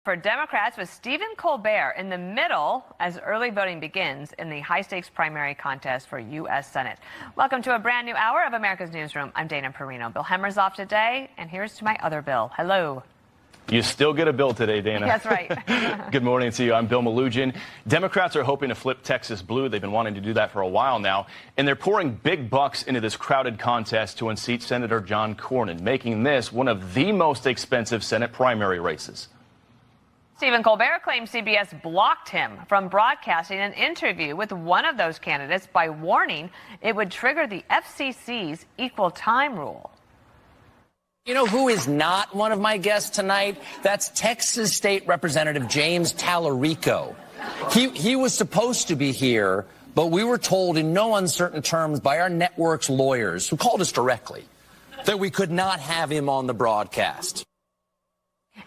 For Democrats, with Stephen Colbert in the middle as early voting begins in the high-stakes primary contest for U.S. Senate. Welcome to a brand new hour of America's Newsroom. I'm Dana Perino. Bill Hemmer's off today, and here's to my other Bill. Hello. You still get a bill today, Dana. That's right. Good morning to you. I'm Bill Malugin. Democrats are hoping to flip Texas blue. They've been wanting to do that for a while now, and they're pouring big bucks into this crowded contest to unseat Senator John Cornyn, making this one of the most expensive Senate primary races. Stephen Colbert claims CBS blocked him from broadcasting an interview with one of those candidates by warning it would trigger the FCC's equal time rule. You know who is not one of my guests tonight? That's Texas State Representative James Tallarico. He was supposed to be here, but we were told in no uncertain terms by our network's lawyers, who called us directly, that we could not have him on the broadcast.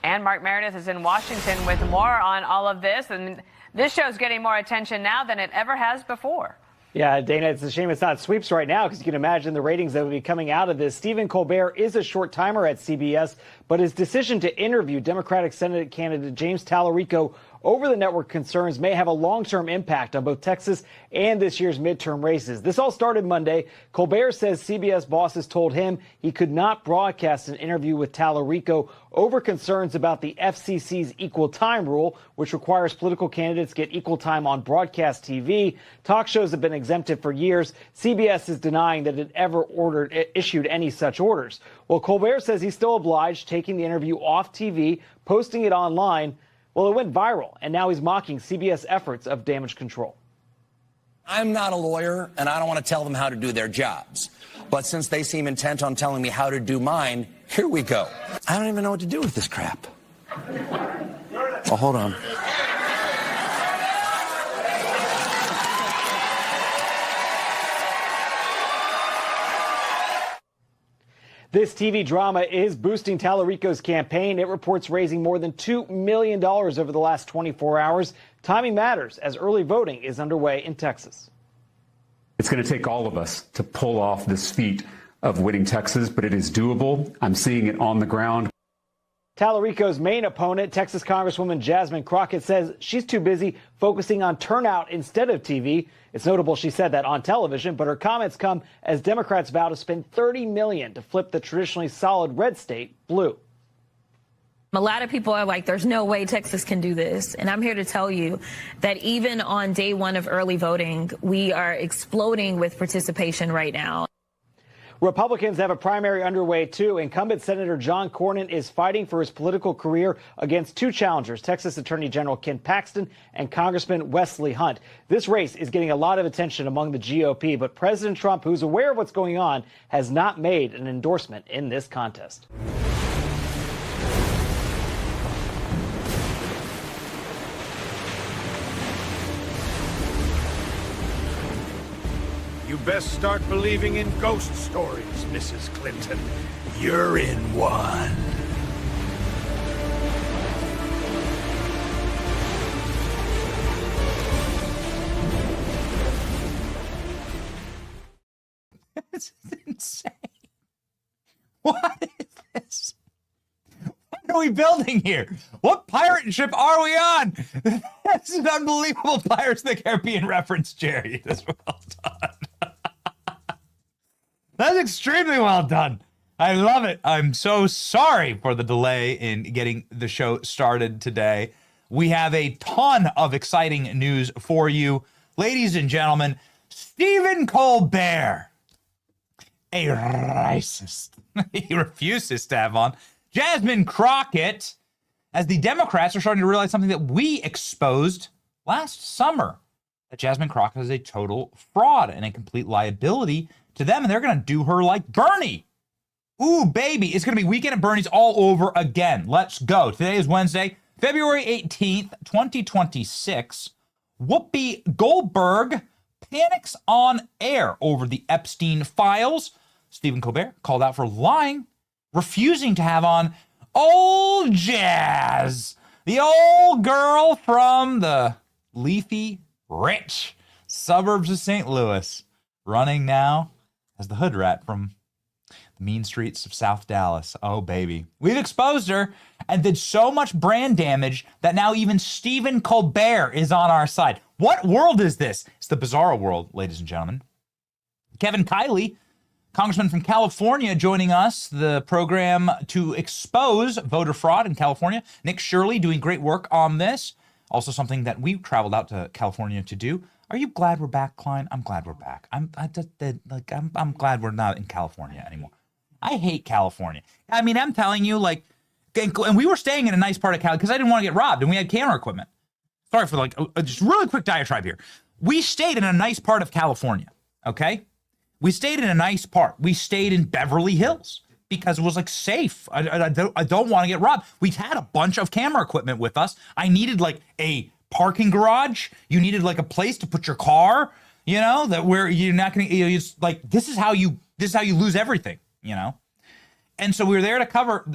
And Mark Meredith is in Washington with more on all of this. And this show's getting more attention now than it ever has before. Yeah, Dana, it's a shame it's not sweeps right now because you can imagine the ratings that would be coming out of this. Stephen Colbert is a short timer at CBS, but his decision to interview Democratic Senate candidate James Tallarico over the network concerns may have a long-term impact on both Texas and this year's midterm races. This all started Monday. Colbert says CBS bosses told him he could not broadcast an interview with Tallarico over concerns about the FCC's equal time rule, which requires political candidates get equal time on broadcast TV. Talk shows have been exempted for years. CBS is denying that it ever issued any such orders. Well, Colbert says he's still obliged, taking the interview off TV, posting it online. Well, it went viral, and now he's mocking CBS efforts of damage control. I'm not a lawyer, and I don't want to tell them how to do their jobs. But since they seem intent on telling me how to do mine, here we go. I don't even know what to do with this crap. Oh, hold on. This TV drama is boosting Tallarico's campaign. It reports raising more than $2 million over the last 24 hours. Timing matters as early voting is underway in Texas. It's going to take all of us to pull off this feat of winning Texas, but it is doable. I'm seeing it on the ground. Tallarico's main opponent, Texas Congresswoman Jasmine Crockett, says she's too busy focusing on turnout instead of TV. It's notable she said that on television, but her comments come as Democrats vow to spend $30 million to flip the traditionally solid red state blue. A lot of people are like, there's no way Texas can do this. And I'm here to tell you that even on day one of early voting, we are exploding with participation right now. Republicans have a primary underway, too. Incumbent Senator John Cornyn is fighting for his political career against two challengers, Texas Attorney General Ken Paxton and Congressman Wesley Hunt. This race is getting a lot of attention among the GOP, but President Trump, who's aware of what's going on, has not made an endorsement in this contest. You best start believing in ghost stories, Mrs. Clinton. You're in one. This is insane. What is this? What are we building here? What pirate ship are we on? This is an unbelievable Pirates of the Caribbean reference, Jerry. That's well done. That's extremely well done. I love it. I'm so sorry for the delay in getting the show started today. We have a ton of exciting news for you. Ladies and gentlemen, Stephen Colbert, a racist. He refuses to have on Jasmine Crockett, as the Democrats are starting to realize something that we exposed last summer, that Jasmine Crockett is a total fraud and a complete liability to them, and they're going to do her like Bernie. Ooh, baby, it's going to be Weekend at Bernie's all over again. Let's go. Today is Wednesday, February 18th, 2026. Whoopi Goldberg panics on air over the Epstein files. Stephen Colbert called out for lying, refusing to have on old Jazz, the old girl from the leafy, rich suburbs of St. Louis, running now as the hood rat from the mean streets of South Dallas. Oh, baby. We've exposed her. and did so much brand damage that now even Stephen Colbert is on our side. What world is this? It's the bizarro world, ladies and gentlemen. Kevin Kiley, congressman from California, joining us, the program to expose voter fraud in California. Nick Shirley doing great work on this. Also something that we traveled out to California to do. Are you glad we're back, Klein? I'm glad we're back. I'm glad we're not in California anymore. I hate California. I mean, I'm telling you, like, and we were staying in a nice part of Cali because I didn't want to get robbed, and we had camera equipment. Sorry for like just really quick diatribe here. We stayed in a nice part of California, okay? We stayed in a nice part. We stayed in Beverly Hills because it was like safe. I don't want to get robbed. We had a bunch of camera equipment with us. I needed like a parking garage. You needed like a place to put your car, you know, that where you're not going to, you know, it's like, this is how you lose everything, you know? And so we were there to cover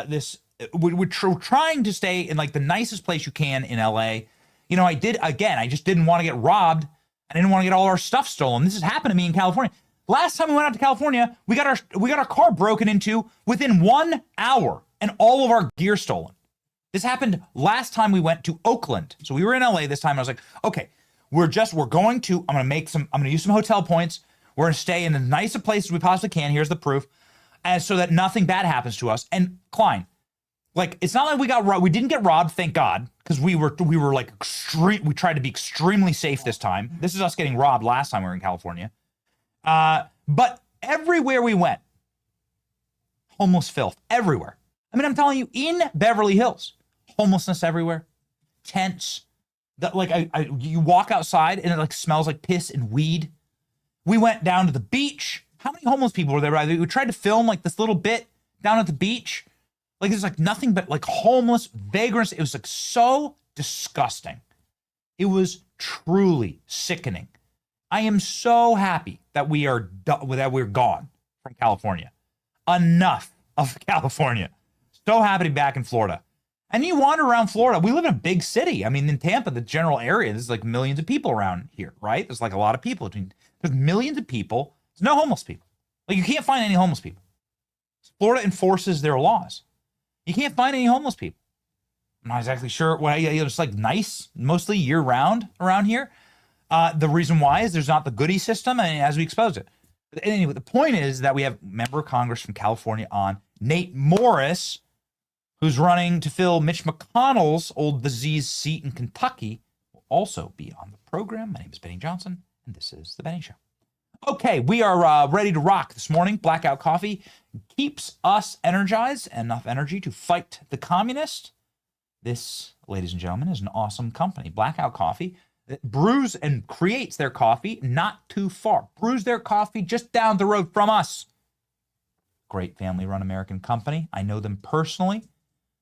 this. We're trying to stay in like the nicest place you can in LA. You know, I just didn't want to get robbed. I didn't want to get all our stuff stolen. This has happened to me in California. Last time we went out to California, we got our car broken into within 1 hour and all of our gear stolen. This happened last time we went to Oakland. So we were in LA this time. And I was like, okay, I'm going to use some hotel points. We're going to stay in the nicest places we possibly can. Here's the proof. And so that nothing bad happens to us. And Klein, like, it's not like we didn't get robbed, thank God, because we were like we tried to be extremely safe this time. This is us getting robbed last time we were in California. But everywhere we went, homeless filth everywhere. I mean, I'm telling you, in Beverly Hills, homelessness everywhere, tents. That like you walk outside and it like smells like piss and weed. We went down to the beach. How many homeless people were there? We tried to film like this little bit down at the beach. Like there's like nothing but like homeless vagrants. It was like so disgusting. It was truly sickening. I am so happy that we're gone from California. Enough of California. So happy to be back in Florida. And you wander around Florida. We live in a big city. I mean, in Tampa, the general area, there's like millions of people around here, right? There's like a lot of people. There's millions of people. There's no homeless people. Like you can't find any homeless people. Florida enforces their laws. You can't find any homeless people. I'm not exactly sure why. It's like nice, mostly year round around here. The reason why is there's not the goodie system, and as we exposed it. But anyway, the point is that we have member of Congress from California on, Nate Morris, who's running to fill Mitch McConnell's old disease seat in Kentucky, will also be on the program. My name is Benny Johnson, and this is The Benny Show. Okay, we are ready to rock this morning. Blackout Coffee keeps us energized, enough energy to fight the communist. This, ladies and gentlemen, is an awesome company. Blackout Coffee that brews and creates their coffee not too far. Brews their coffee just down the road from us. Great family-run American company. I know them personally.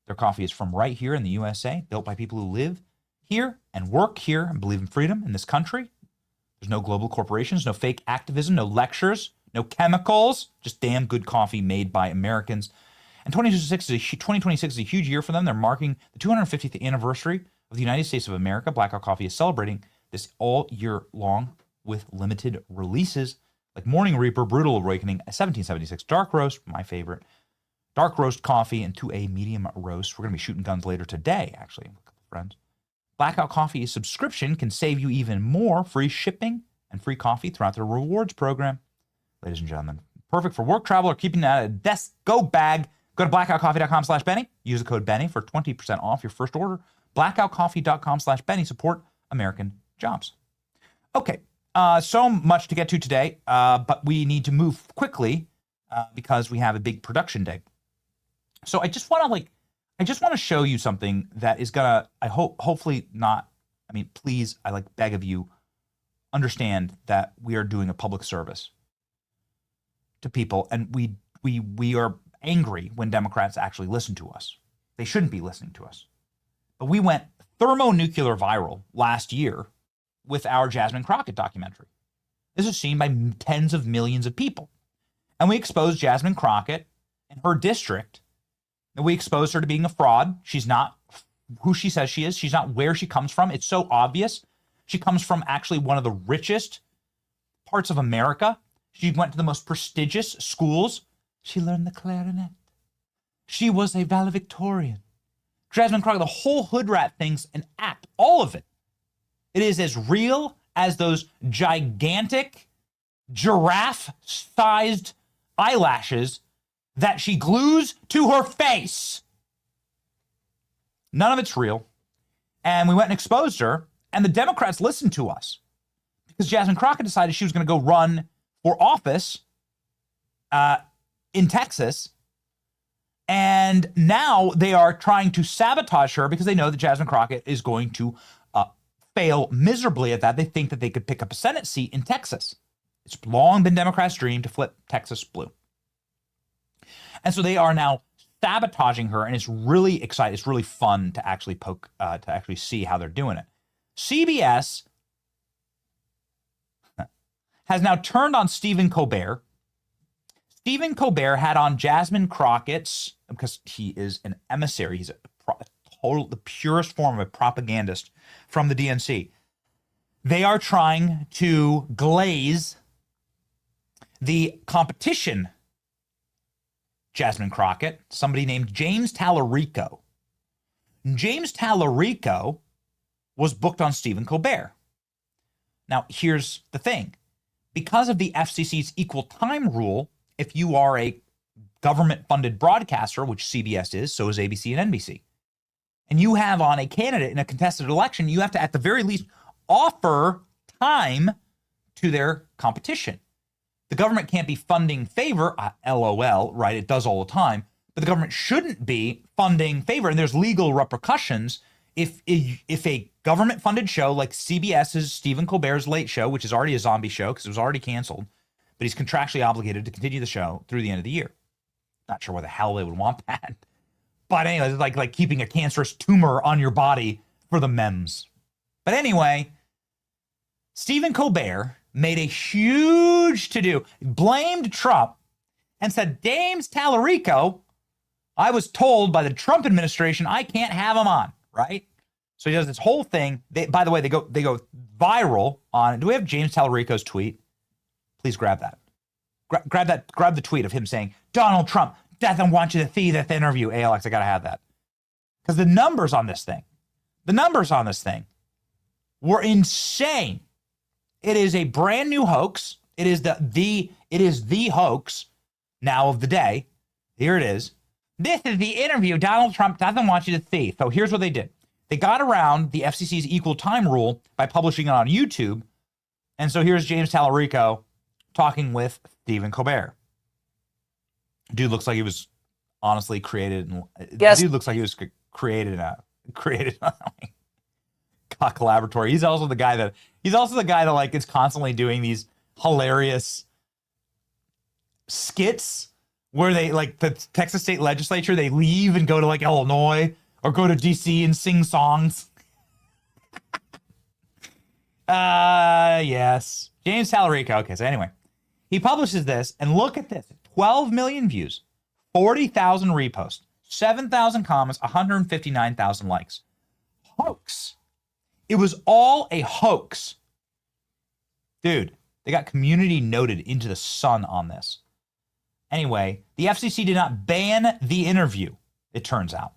Their coffee is from right here in the USA, built by people who live here and work here and believe in freedom in this country. There's no global corporations, no fake activism, no lectures, no chemicals, just damn good coffee made by Americans. And 2026 is a huge year for them. They're marking the 250th anniversary of the United States of America. Blackout Coffee is celebrating this all year long with limited releases like Morning Reaper, Brutal Awakening, 1776 Dark Roast, my favorite, Dark Roast Coffee, and 2A Medium Roast. We're going to be shooting guns later today, actually, with a couple of friends. Blackout Coffee's subscription can save you even more free shipping and free coffee throughout their rewards program. Ladies and gentlemen, perfect for work, travel, or keeping that at a desk go bag. Go to blackoutcoffee.com/Benny. Use the code Benny for 20% off your first order. Blackoutcoffee.com/Benny. Support American jobs. Okay, so much to get to today, but we need to move quickly because we have a big production day. So I just want to show you something that is gonna, hopefully not, I mean, please, I beg of you, understand that we are doing a public service to people, and we are angry when Democrats actually listen to us. They shouldn't be listening to us. But we went thermonuclear viral last year with our Jasmine Crockett documentary. This is seen by tens of millions of people. And we exposed Jasmine Crockett and her district, and we exposed her to being a fraud. She's not who she says she is. She's not where she comes from. It's so obvious. She comes from actually one of the richest parts of America. She went to the most prestigious schools. She learned the clarinet. She was a valedictorian. Jasmine Crockett, the whole hood rat thing's an act. All of it. It is as real as those gigantic giraffe-sized eyelashes that she glues to her face. None of it's real. And we went and exposed her, and the Democrats listened to us because Jasmine Crockett decided she was going to go run for office in Texas. And now they are trying to sabotage her because they know that Jasmine Crockett is going to fail miserably at that. They think that they could pick up a Senate seat in Texas. It's long been Democrats' dream to flip Texas blue. And so they are now sabotaging her, and it's really exciting. It's really fun to actually to actually see how they're doing it. CBS has now turned on Stephen Colbert. Stephen Colbert had on Jasmine Crockett's, because he is an emissary. He's the purest form of a propagandist from the DNC. They are trying to glaze the competition Jasmine Crockett, somebody named James Tallarico. James Tallarico was booked on Stephen Colbert. Now, here's the thing. Because of the FCC's equal time rule, if you are a government-funded broadcaster, which CBS is, so is ABC and NBC, and you have on a candidate in a contested election, you have to, at the very least, offer time to their competition. The government can't be funding favor, LOL, right? It does all the time. But the government shouldn't be funding favor, and there's legal repercussions if a government-funded show like CBS's Stephen Colbert's Late Show, which is already a zombie show because it was already canceled, but he's contractually obligated to continue the show through the end of the year. Not sure why the hell they would want that. But anyway, it's like keeping a cancerous tumor on your body for the memes. But anyway, Stephen Colbert made a huge to-do, blamed Trump, and said, James Tallarico, I was told by the Trump administration I can't have him on, right? So he does this whole thing. By the way, they go viral on, do we have James Tallarico's tweet? Please grab that. Grab the tweet of him saying, Donald Trump doesn't want you to see this interview. Alex, I gotta have that. Because the numbers on this thing were insane. It is a brand new hoax. It is the hoax now of the day. Here it is. This is the interview Donald Trump doesn't want you to see. So here's what they did. They got around the FCC's equal time rule by publishing it on YouTube. And so here's James Tallarico talking with Stephen Colbert. Dude looks like he was honestly created. Yes. Dude looks like he was created in a collaboratory. He's also the guy that like is constantly doing these hilarious skits where they, like, the Texas state legislature, they leave and go to like Illinois or go to DC and sing songs. Yes. James Tallarico. Okay, so anyway, he publishes this, and look at this. 12 million views, 40,000 reposts, 7,000 comments, 159,000 likes. Hoax. It was all a hoax. Dude, they got community noted into the sun on this. Anyway, the FCC did not ban the interview, it turns out.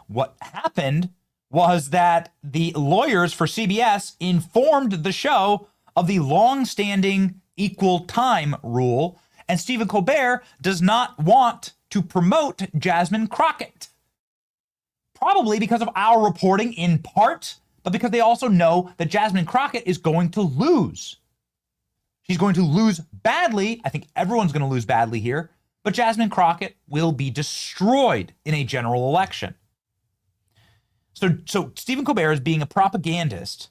What happened was that the lawyers for CBS informed the show of the long-standing equal time rule, and Stephen Colbert does not want to promote Jasmine Crockett. Probably because of our reporting in part, but because they also know that Jasmine Crockett is going to lose. She's going to lose badly. I think everyone's going to lose badly here, but Jasmine Crockett will be destroyed in a general election. So Stephen Colbert is being a propagandist,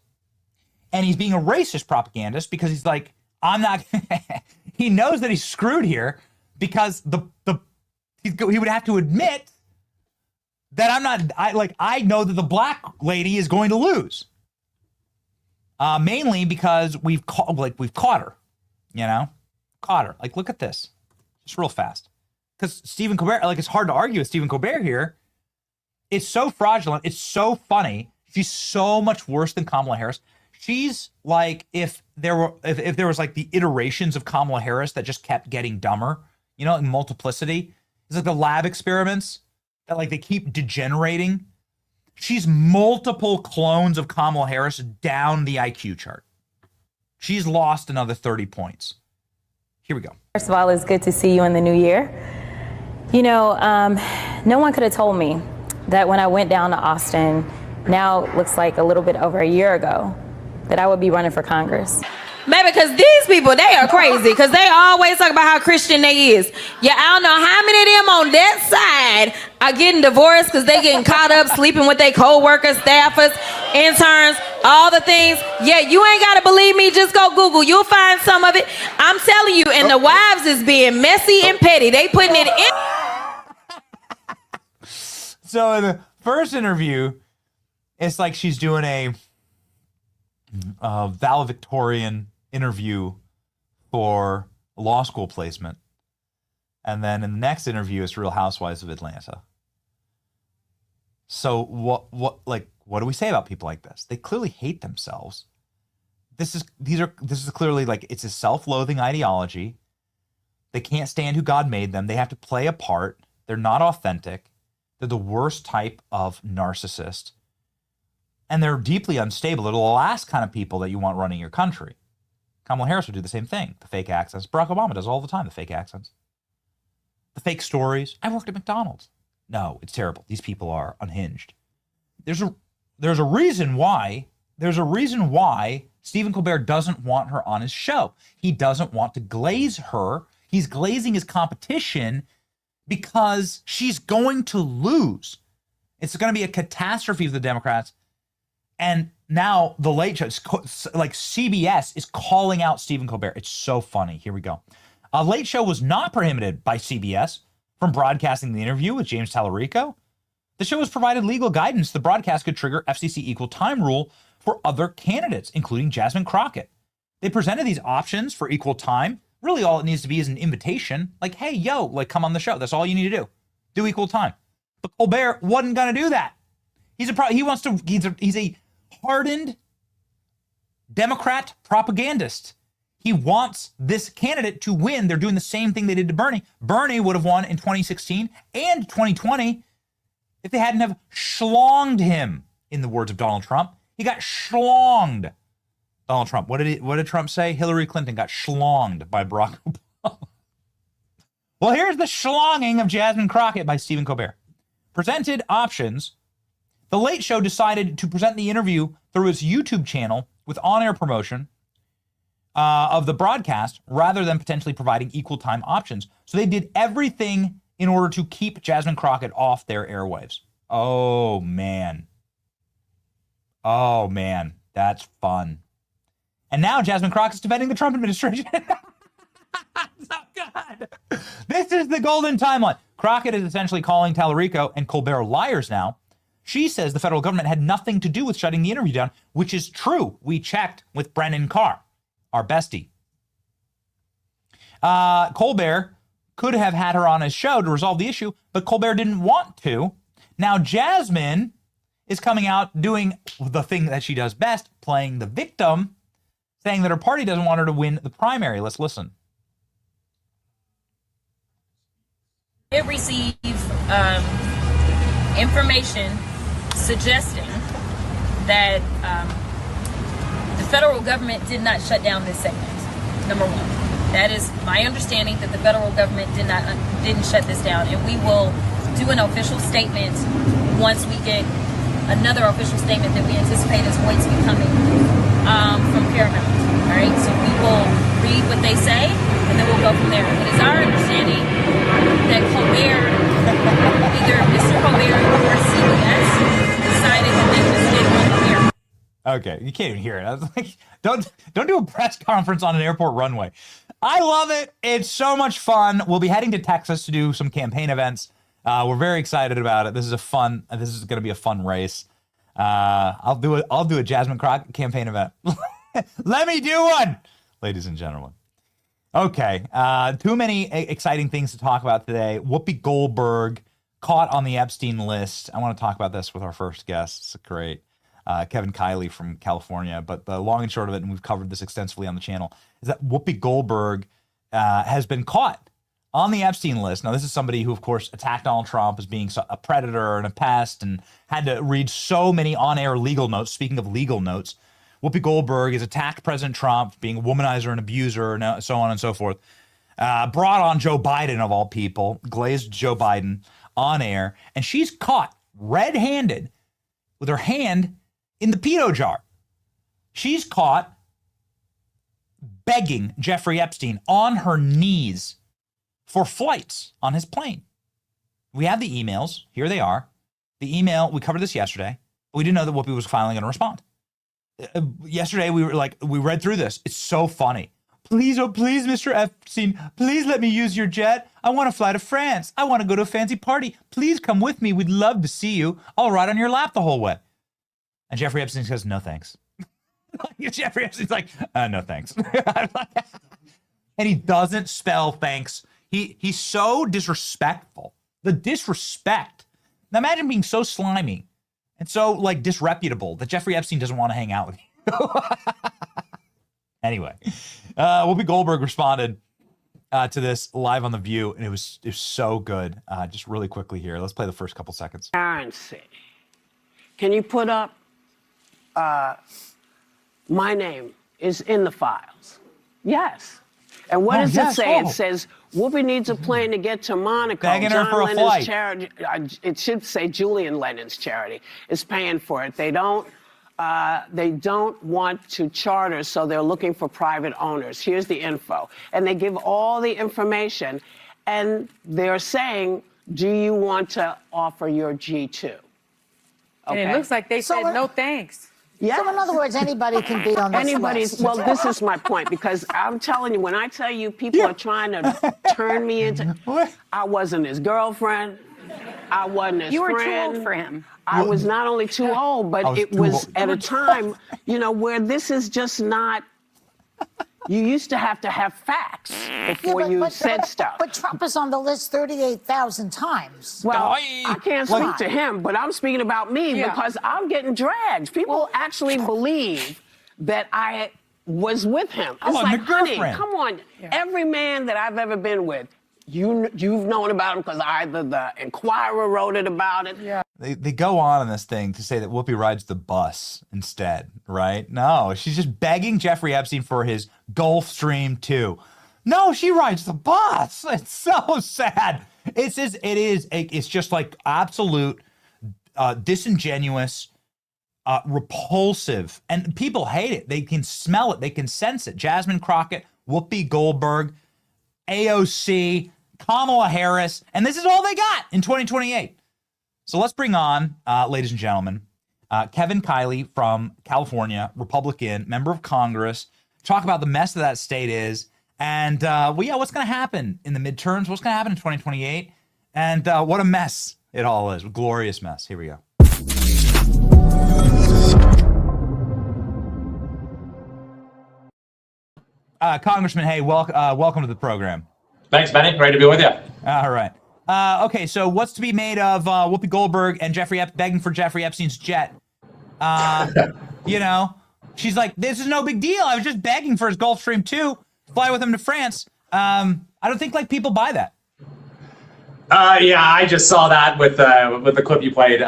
and he's being a racist propagandist because he's like, I'm not, he knows that he's screwed here because he would have to admit that I know that the black lady is going to lose. Mainly because we've caught her, caught her. Like, look at this, just real fast. Because Stephen Colbert, like, it's hard to argue with Stephen Colbert here. It's so fraudulent. It's so funny. She's so much worse than Kamala Harris. She's like, if there was like the iterations of Kamala Harris that just kept getting dumber, in multiplicity. It's like the lab experiments that, like, they keep degenerating She's multiple clones of Kamala Harris down the IQ chart. She's lost another 30 points. Here we go. First of all, it's good to see you in the new year. You know, no one could have told me that when I went down to Austin, now it looks like a little bit over a year ago, that I would be running for Congress. Maybe because these people, they are crazy because they always talk about how Christian they is. Yeah, I don't know how many of them on that side are getting divorced because they getting caught up sleeping with their co-workers, staffers, interns, all the things. Yeah, you ain't got to believe me. Just go Google. You'll find some of it. I'm telling you, and the wives is being messy and petty. They putting it in. So in the first interview, it's like she's doing a valedictorian interview for a law school placement. And then in the next interview, it's Real Housewives of Atlanta. So what do we say about people like this? They clearly hate themselves. This is clearly like, it's a self-loathing ideology. They can't stand who God made them. They have to play a part. They're not authentic. They're the worst type of narcissist. And they're deeply unstable. They're the last kind of people that you want running your country. Kamala Harris would do the same thing. The fake accents. Barack Obama does all the time, the fake accents. The fake stories. I worked at McDonald's. No, it's terrible. These people are unhinged. There's a reason why Stephen Colbert doesn't want her on his show. He doesn't want to glaze her. He's glazing his competition because she's going to lose. It's going to be a catastrophe for the Democrats. And now the Late Show, like CBS, is calling out Stephen Colbert. It's so funny. Here we go. A Late Show was not prohibited by CBS from broadcasting the interview with James Tallarico. The show has provided legal guidance. The broadcast could trigger FCC equal time rule for other candidates, including Jasmine Crockett. They presented these options for equal time. Really, all it needs to be is an invitation. Like, hey, yo, like, come on the show. That's all you need to do. Do equal time. But Colbert wasn't going to do that. He's a hardened Democrat propagandist. He wants this candidate to win. They're doing the same thing they did to Bernie. Bernie would have won in 2016 and 2020 if they hadn't have schlonged him, in the words of Donald Trump. He got schlonged. Donald Trump. What did Trump say? Hillary Clinton got schlonged by Barack Obama. Well, here's the schlonging of Jasmine Crockett by Stephen Colbert. Presented options. The Late Show decided to present the interview through its YouTube channel with on-air promotion of the broadcast rather than potentially providing equal time options. So they did everything in order to keep Jasmine Crockett off their airwaves. Oh, man. Oh, man. That's fun. And now Jasmine Crockett's defending the Trump administration. So good. This is the golden timeline. Crockett is essentially calling Tallarico and Colbert liars now. She says the federal government had nothing to do with shutting the interview down, which is true. We checked with Brennan Carr, our bestie. Colbert could have had her on his show to resolve the issue, but Colbert didn't want to. Now Jasmine is coming out doing the thing that she does best, playing the victim, saying that her party doesn't want her to win the primary. Let's listen. I did receive information suggesting that the federal government did not shut down this segment. Number one, that is my understanding, that the federal government didn't shut this down, and we will do an official statement once we get another official statement that we anticipate is going to be coming from Paramount. All right, so we will read what they say, and then we'll go from there. It is our understanding that Colbert, either Mr. Colbert or CBS, decided that they just didn't want to hear. Okay, you can't even hear it. I was like, don't do a press conference on an airport runway. I love it. It's so much fun. We'll be heading to Texas to do some campaign events. We're very excited about it. This is going to be a fun race. I'll do a Jasmine Crockett campaign event. Let me do one, ladies and gentlemen. Okay, too many exciting things to talk about today. Whoopi Goldberg caught on the Epstein list. I want to talk about this with our first guest. It's great. Kevin Kiley from California. But the long and short of it, and we've covered this extensively on the channel, is that Whoopi Goldberg has been caught on the Epstein list. Now, this is somebody who, of course, attacked Donald Trump as being a predator and a pest and had to read so many on-air legal notes. Speaking of legal notes, Whoopi Goldberg has attacked President Trump, being a womanizer and abuser and so on and so forth. Brought on Joe Biden, of all people, glazed Joe Biden on air, and she's caught red-handed with her hand in the pedo jar. She's caught begging Jeffrey Epstein on her knees for flights on his plane. We have the emails. Here they are. The email, we covered this yesterday, but we didn't know that Whoopi was finally going to respond. Yesterday, we read through this. It's so funny. Please, oh, please, Mr. Epstein, please let me use your jet. I want to fly to France. I want to go to a fancy party. Please come with me. We'd love to see you. I'll ride on your lap the whole way. And Jeffrey Epstein says, no, thanks. Jeffrey Epstein's like, no, thanks. And he doesn't spell thanks. He's so disrespectful. The disrespect. Now imagine being so slimy and so like disreputable that Jeffrey Epstein doesn't want to hang out with you. Anyway, Whoopi Goldberg responded to this live on The View, and it was so good. Just really quickly here. Let's play the first couple seconds. Currency. Can you put up my name is in the files? Yes. And what does it say? It says Whoopi needs a plane to get to Monaco. Begging her for a flight. Charity, it should say Julian Lennon's charity is paying for it. They don't want to charter, so they're looking for private owners. Here's the info. And they give all the information, and they're saying, do you want to offer your G2? Okay. And it looks like they said no thanks. Yeah. So in other words, anybody can be on this list. Well, this is my point, because I'm telling you, when I tell you people are trying to turn me into, I wasn't his girlfriend. I wasn't his friend. You were too old for him. I was not only too old, but it was at a time, where this is just not. You used to have facts before you said stuff. But Trump is on the list 38,000 times. Well, I can't speak to him, but I'm speaking about me because I'm getting dragged. People actually believe that I was with him. It's like, honey, come on. Yeah. Every man that I've ever been with, you've known about him because either the Inquirer wrote it about it. Yeah. They go on this thing to say that Whoopi rides the bus instead, right? No, she's just begging Jeffrey Epstein for his Gulfstream 2. No, she rides the bus. It's so sad. It's just like absolute disingenuous, repulsive, and people hate it. They can smell it. They can sense it. Jasmine Crockett, Whoopi Goldberg, AOC, Kamala Harris, and this is all they got in 2028. So let's bring on, ladies and gentlemen, Kevin Kiley from California, Republican, member of Congress, talk about the mess that state is, and what's going to happen in the midterms, what's going to happen in 2028, and what a mess it all is, a glorious mess. Here we go. Congressman, hey, welcome to the program. Thanks, Benny. Great to be with you. All right. Okay, so what's to be made of Whoopi Goldberg and begging for Jeffrey Epstein's jet? She's like, this is no big deal. I was just begging for his Gulfstream 2, fly with him to France. I don't think people buy that. Yeah, I just saw that with the clip you played.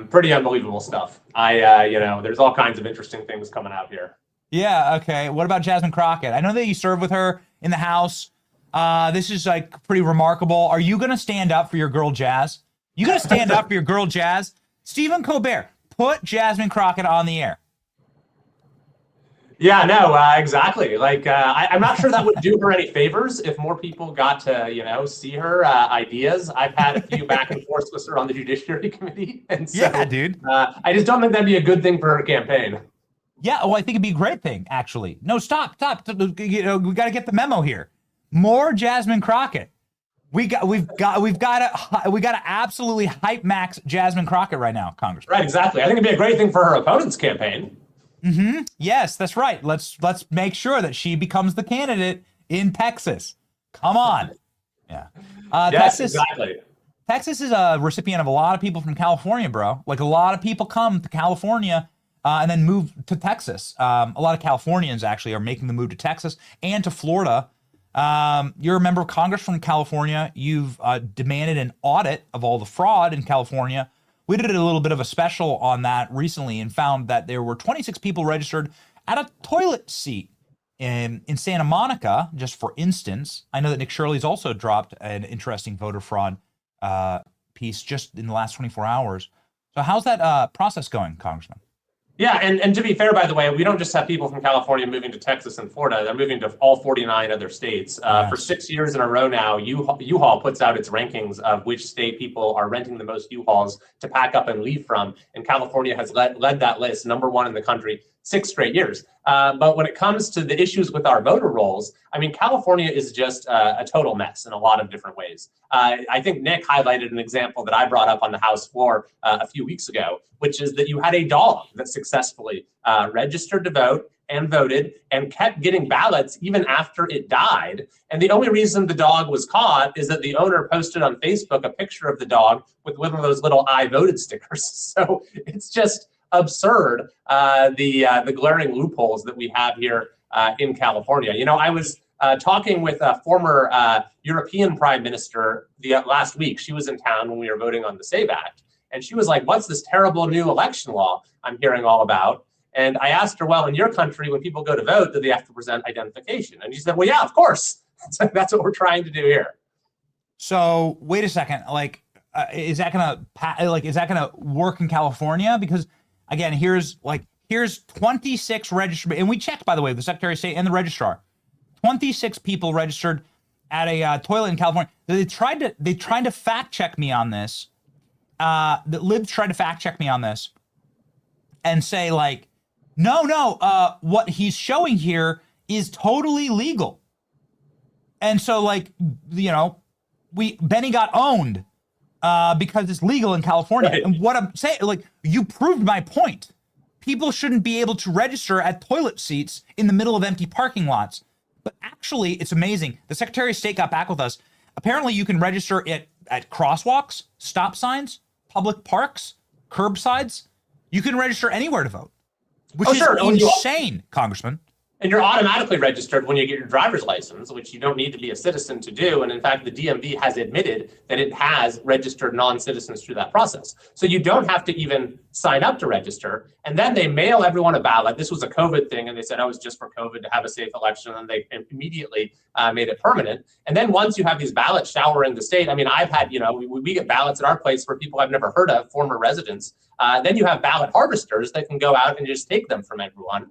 Pretty unbelievable stuff. There's all kinds of interesting things coming out here. Yeah, okay. What about Jasmine Crockett? I know that you served with her in the House. This is like pretty remarkable. Are you going to stand up for your girl Jazz? You going to stand up for your girl Jazz? Stephen Colbert, put Jasmine Crockett on the air. Yeah, no, exactly. Like, I'm not sure that would do her any favors if more people got to, see her ideas. I've had a few back and forth with her on the Judiciary Committee. And so, yeah, dude. I just don't think that'd be a good thing for her campaign. Yeah, I think it'd be a great thing, actually. No, stop. We got to get the memo here. More Jasmine Crockett. We've got to absolutely hype max Jasmine Crockett right now, Congressman. Right, exactly. I think it'd be a great thing for her opponent's campaign. Mm-hmm. Yes, that's right. Let's make sure that she becomes the candidate in Texas. Come on. Yeah. Yes, exactly. Texas is a recipient of a lot of people from California, bro. Like a lot of people come to California and then move to Texas. A lot of Californians actually are making the move to Texas and to Florida. You're a member of Congress from California. You've demanded an audit of all the fraud in California. We did a little bit of a special on that recently and found that there were 26 people registered at a toilet seat in Santa Monica, just for instance. I know that Nick Shirley's also dropped an interesting voter fraud piece just in the last 24 hours. So how's that process going, Congressman? Yeah, and to be fair, by the way, we don't just have people from California moving to Texas and Florida. They're moving to all 49 other states. For 6 years in a row now, U-Haul puts out its rankings of which state people are renting the most U-Hauls to pack up and leave from. And California has led that list, #1 in the country, 6 straight years. But when it comes to the issues with our voter rolls, I mean, California is just a total mess in a lot of different ways. I think Nick highlighted an example that I brought up on the House floor a few weeks ago, which is that you had a dog that successfully registered to vote and voted and kept getting ballots even after it died. And the only reason the dog was caught is that the owner posted on Facebook a picture of the dog with one of those little I voted stickers. So it's just absurd, the glaring loopholes that we have here in California. You know, I was talking with a former European prime minister last week. She was in town when we were voting on the SAVE Act. And she was like, what's this terrible new election law I'm hearing all about? And I asked her, well, in your country, when people go to vote, do they have to present identification? And she said, well, yeah, of course. So that's what we're trying to do here. So wait a second, like, is that gonna work in California? Because again, here's 26 registered, and we checked, by the way, the Secretary of State and the registrar. 26 people registered at a toilet in California. They tried to fact check me on this. The libs tried to fact check me on this and say like, no, what he's showing here is totally legal. And so like, you know, Benny got owned because it's legal in California. Right. And what I'm saying, like, you proved my point. People shouldn't be able to register at toilet seats in the middle of empty parking lots. But actually, it's amazing. The Secretary of State got back with us. Apparently, you can register at crosswalks, stop signs, public parks, curbsides. You can register anywhere to vote, which is insane, Congressman. And you're automatically registered when you get your driver's license, which you don't need to be a citizen to do. And in fact, the DMV has admitted that it has registered non-citizens through that process. So you don't have to even sign up to register. And then they mail everyone a ballot. This was a COVID thing, and they said, oh, it's just for COVID to have a safe election. And they immediately made it permanent. And then once you have these ballots showering the state, I mean, I've had, you know, we get ballots at our place for people I've never heard of, former residents. Then you have ballot harvesters that can go out and just take them from everyone.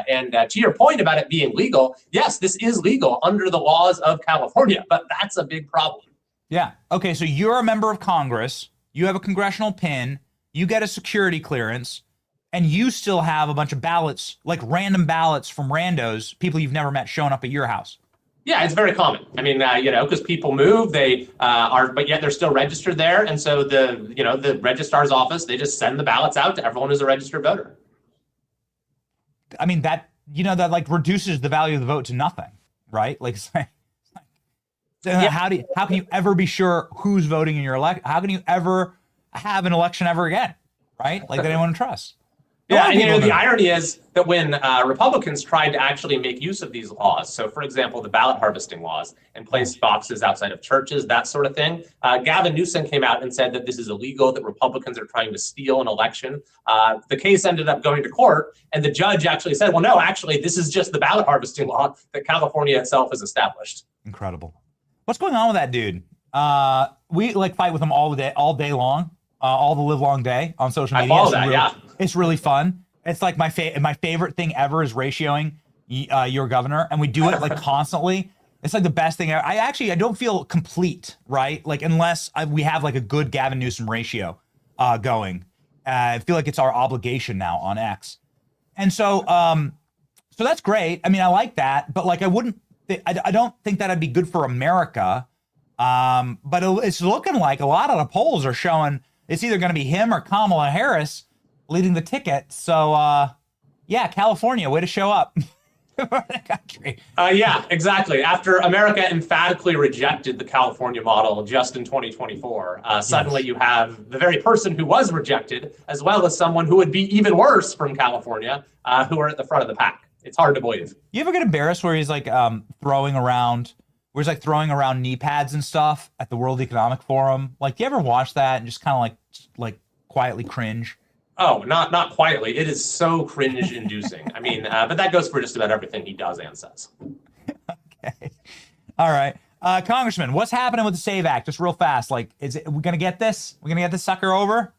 And to your point about it being legal, yes, this is legal under the laws of California, but that's a big problem. Yeah. Okay, so you're a member of Congress, you have a congressional pin, you get a security clearance, and you still have a bunch of ballots, like random ballots from randos, people you've never met showing up at your house. Yeah, it's very common. I mean, you know, because people move, they but yet they're still registered there. And so the registrar's office, they just send the ballots out to everyone who's a registered voter. I mean, that like reduces the value of the vote to nothing, right? Like, how can you ever be sure who's voting in your election? How can you ever have an election ever again, right? Like, they don't want to trust. Yeah, and you know, the irony is that when Republicans tried to actually make use of these laws, so for example, the ballot harvesting laws and place boxes outside of churches, that sort of thing, Gavin Newsom came out and said that this is illegal, that Republicans are trying to steal an election. The case ended up going to court, and the judge actually said, well, no, actually, this is just the ballot harvesting law that California itself has established. Incredible. What's going on with that dude? We like fight with him all day long. All the live long day on social media. I follow that, yeah. It's really fun. It's like my favorite thing ever is ratioing your governor, and we do it like constantly. It's like the best thing ever. I don't feel complete, right? Like unless we have like a good Gavin Newsom ratio going. I feel like it's our obligation now on X, and so that's great. I mean, I like that, but like I don't think that'd be good for America. But it's looking like a lot of the polls are showing it's either going to be him or Kamala Harris leading the ticket. So, yeah, California, way to show up. Country. Yeah, exactly. After America emphatically rejected the California model just in 2024, suddenly you have the very person who was rejected, as well as someone who would be even worse from California, who are at the front of the pack. It's hard to believe. You ever get embarrassed where he's like throwing around where he's like throwing around knee pads and stuff at the World Economic Forum. Like, do you ever watch that and just kind of like quietly cringe? Oh, not quietly. It is so cringe-inducing. I mean, but that goes for just about everything he does and says. Okay. All right. Congressman, what's happening with the SAVE Act? Just real fast. Like, we going to get this? We're going to get this sucker over?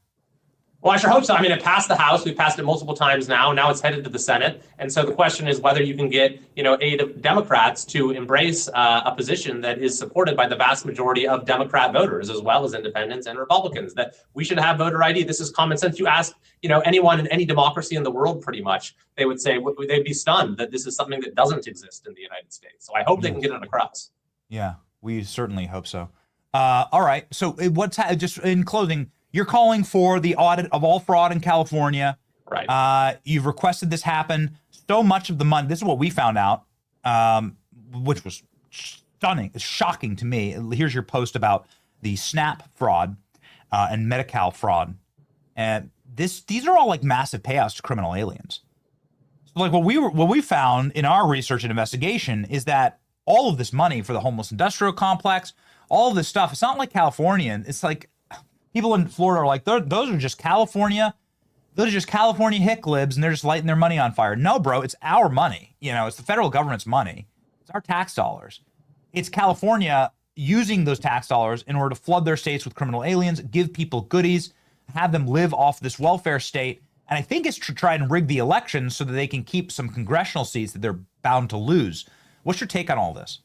Well, I sure hope so. I mean, it passed the House. We've passed it multiple times now. Now it's headed to the Senate. And so the question is whether you can get, Democrats to embrace a position that is supported by the vast majority of Democrat voters, as well as independents and Republicans, that we should have voter ID. This is common sense. You ask, anyone in any democracy in the world, pretty much, they would say, they'd be stunned that this is something that doesn't exist in the United States. So I hope they can get it across. Yeah, we certainly hope so. All right. So just in closing, you're calling for the audit of all fraud in California. Right. You've requested this happen. So much of the money, this is what we found out, which was stunning. It's shocking to me. Here's your post about the SNAP fraud and Medi-Cal fraud. And these are all like massive payouts to criminal aliens. So like what we found in our research and investigation is that all of this money for the homeless industrial complex, all of this stuff, it's not like California. It's like people in Florida are like, those are just California hick libs, and they're just lighting their money on fire. No, bro, it's our money. It's the federal government's money. It's our tax dollars. It's California using those tax dollars in order to flood their states with criminal aliens, give people goodies, have them live off this welfare state. And I think it's to try and rig the elections so that they can keep some congressional seats that they're bound to lose. What's your take on all this?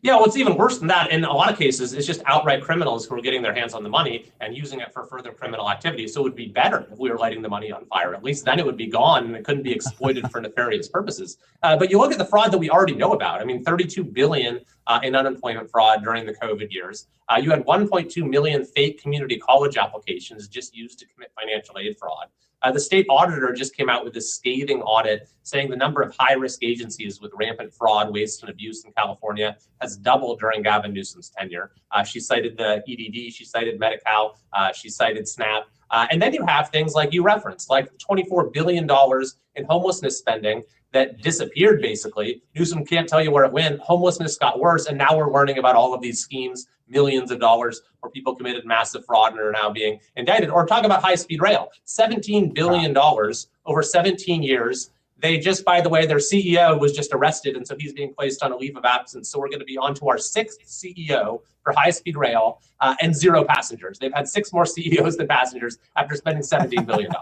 Yeah, well, it's even worse than that. In a lot of cases, it's just outright criminals who are getting their hands on the money and using it for further criminal activity. So it would be better if we were lighting the money on fire. At least then it would be gone and it couldn't be exploited for nefarious purposes. But you look at the fraud that we already know about. I mean, $32 billion in unemployment fraud during the COVID years. You had 1.2 million fake community college applications just used to commit financial aid fraud. The state auditor just came out with this scathing audit saying the number of high-risk agencies with rampant fraud, waste, and abuse in California has doubled during Gavin Newsom's tenure. She cited the EDD, she cited Medi-Cal, she cited SNAP. And then you have things like you referenced, like $24 billion in homelessness spending that disappeared, basically. Newsom can't tell you where it went. Homelessness got worse, and now we're learning about all of these schemes, millions of dollars, where people committed massive fraud and are now being indicted. Or talk about high-speed rail, $17 billion over 17 years. They just, by the way, their CEO was just arrested, and so he's being placed on a leave of absence. So we're going to be on to our 6th CEO for high-speed rail and 0 passengers. They've had 6 more CEOs than passengers after spending $17 billion.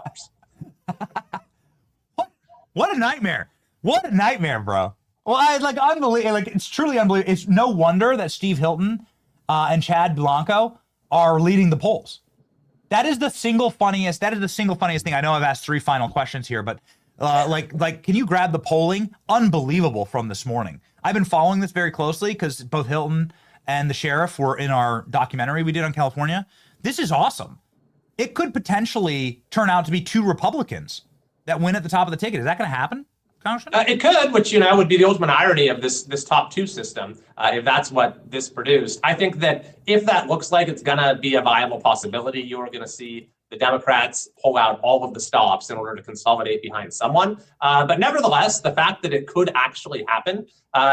What a nightmare. What a nightmare, bro. Well, unbelievable. Like, it's truly unbelievable. It's no wonder that Steve Hilton and Chad Blanco are leading the polls. That is the single funniest thing. I know I've asked 3 final questions here, but can you grab the polling? Unbelievable from this morning. I've been following this very closely because both Hilton and the sheriff were in our documentary we did on California. This is awesome. It could potentially turn out to be 2 Republicans that win at the top of the ticket. Is that going to happen, Congressman? It could, which would be the ultimate irony of this top 2 system, if that's what this produced. I think that if that looks like it's going to be a viable possibility, you're going to see the Democrats pull out all of the stops in order to consolidate behind someone. But nevertheless, the fact that it could actually happen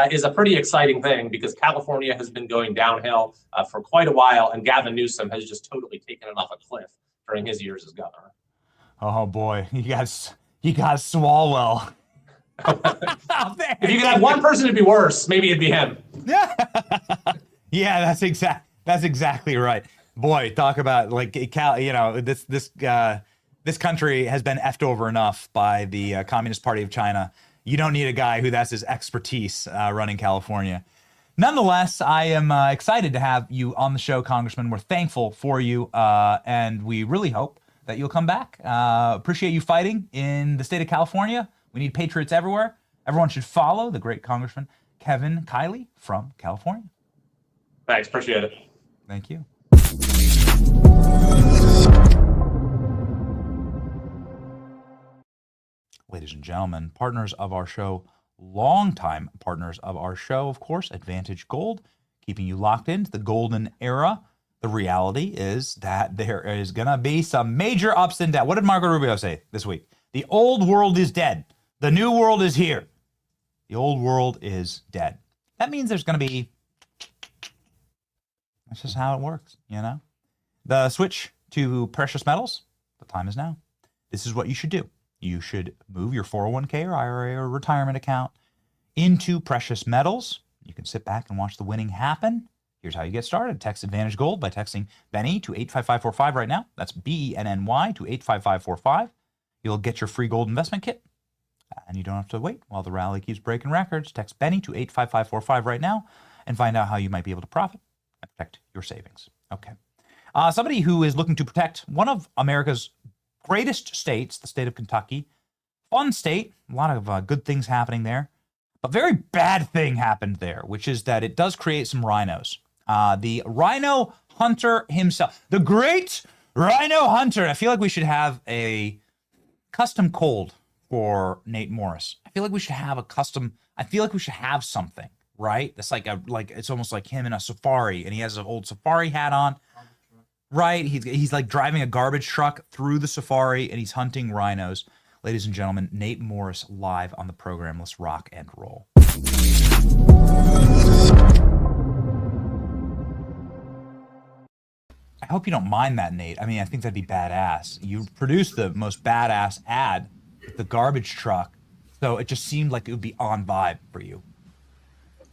is a pretty exciting thing, because California has been going downhill for quite a while, and Gavin Newsom has just totally taken it off a cliff during his years as governor. Oh boy, you guys Swalwell. If you could have one person to be worse, maybe it'd be him. Yeah, that's exactly right. Boy, talk about this country has been effed over enough by the Communist Party of China. You don't need a guy who that's his expertise running California. Nonetheless, I am excited to have you on the show, Congressman. We're thankful for you, and we really hope that you'll come back. Appreciate you fighting in the state of California. We need patriots everywhere. Everyone should follow the great Congressman Kevin Kiley from California. Thanks, appreciate it. Thank you. Ladies and gentlemen, partners of our show, longtime partners of our show, of course, Advantage Gold, keeping you locked into the golden era. The reality is that there is going to be some major ups and downs. What did Marco Rubio say this week? The old world is dead. The new world is here. The old world is dead. That means there's going to be That's just how it works, you know? The switch to precious metals, the time is now. This is what you should do. You should move your 401k or IRA or retirement account into precious metals. You can sit back and watch the winning happen. Here's how you get started. Text Advantage Gold by texting Benny to 85545 right now. That's BENNY to 85545. You'll get your free gold investment kit. And you don't have to wait while the rally keeps breaking records. Text Benny to 85545 right now and find out how you might be able to profit and protect your savings. Okay. Somebody who is looking to protect one of America's greatest states, the state of Kentucky. Fun state, a lot of good things happening there. A very bad thing happened there, which is that it does create some rhinos. The rhino hunter himself, the great rhino hunter. I feel like we should have a custom cold for Nate Morris. I feel like we should have something, right? That's like it's almost like him in a safari, and he has an old safari hat on. Right, he's like driving a garbage truck through the safari, and he's hunting rhinos. Ladies and gentlemen, Nate Morris live on the program. Let's rock and roll. I hope you don't mind that, Nate. I mean, I think that'd be badass. You produced the most badass ad, the garbage truck, so it just seemed like it would be on vibe for you.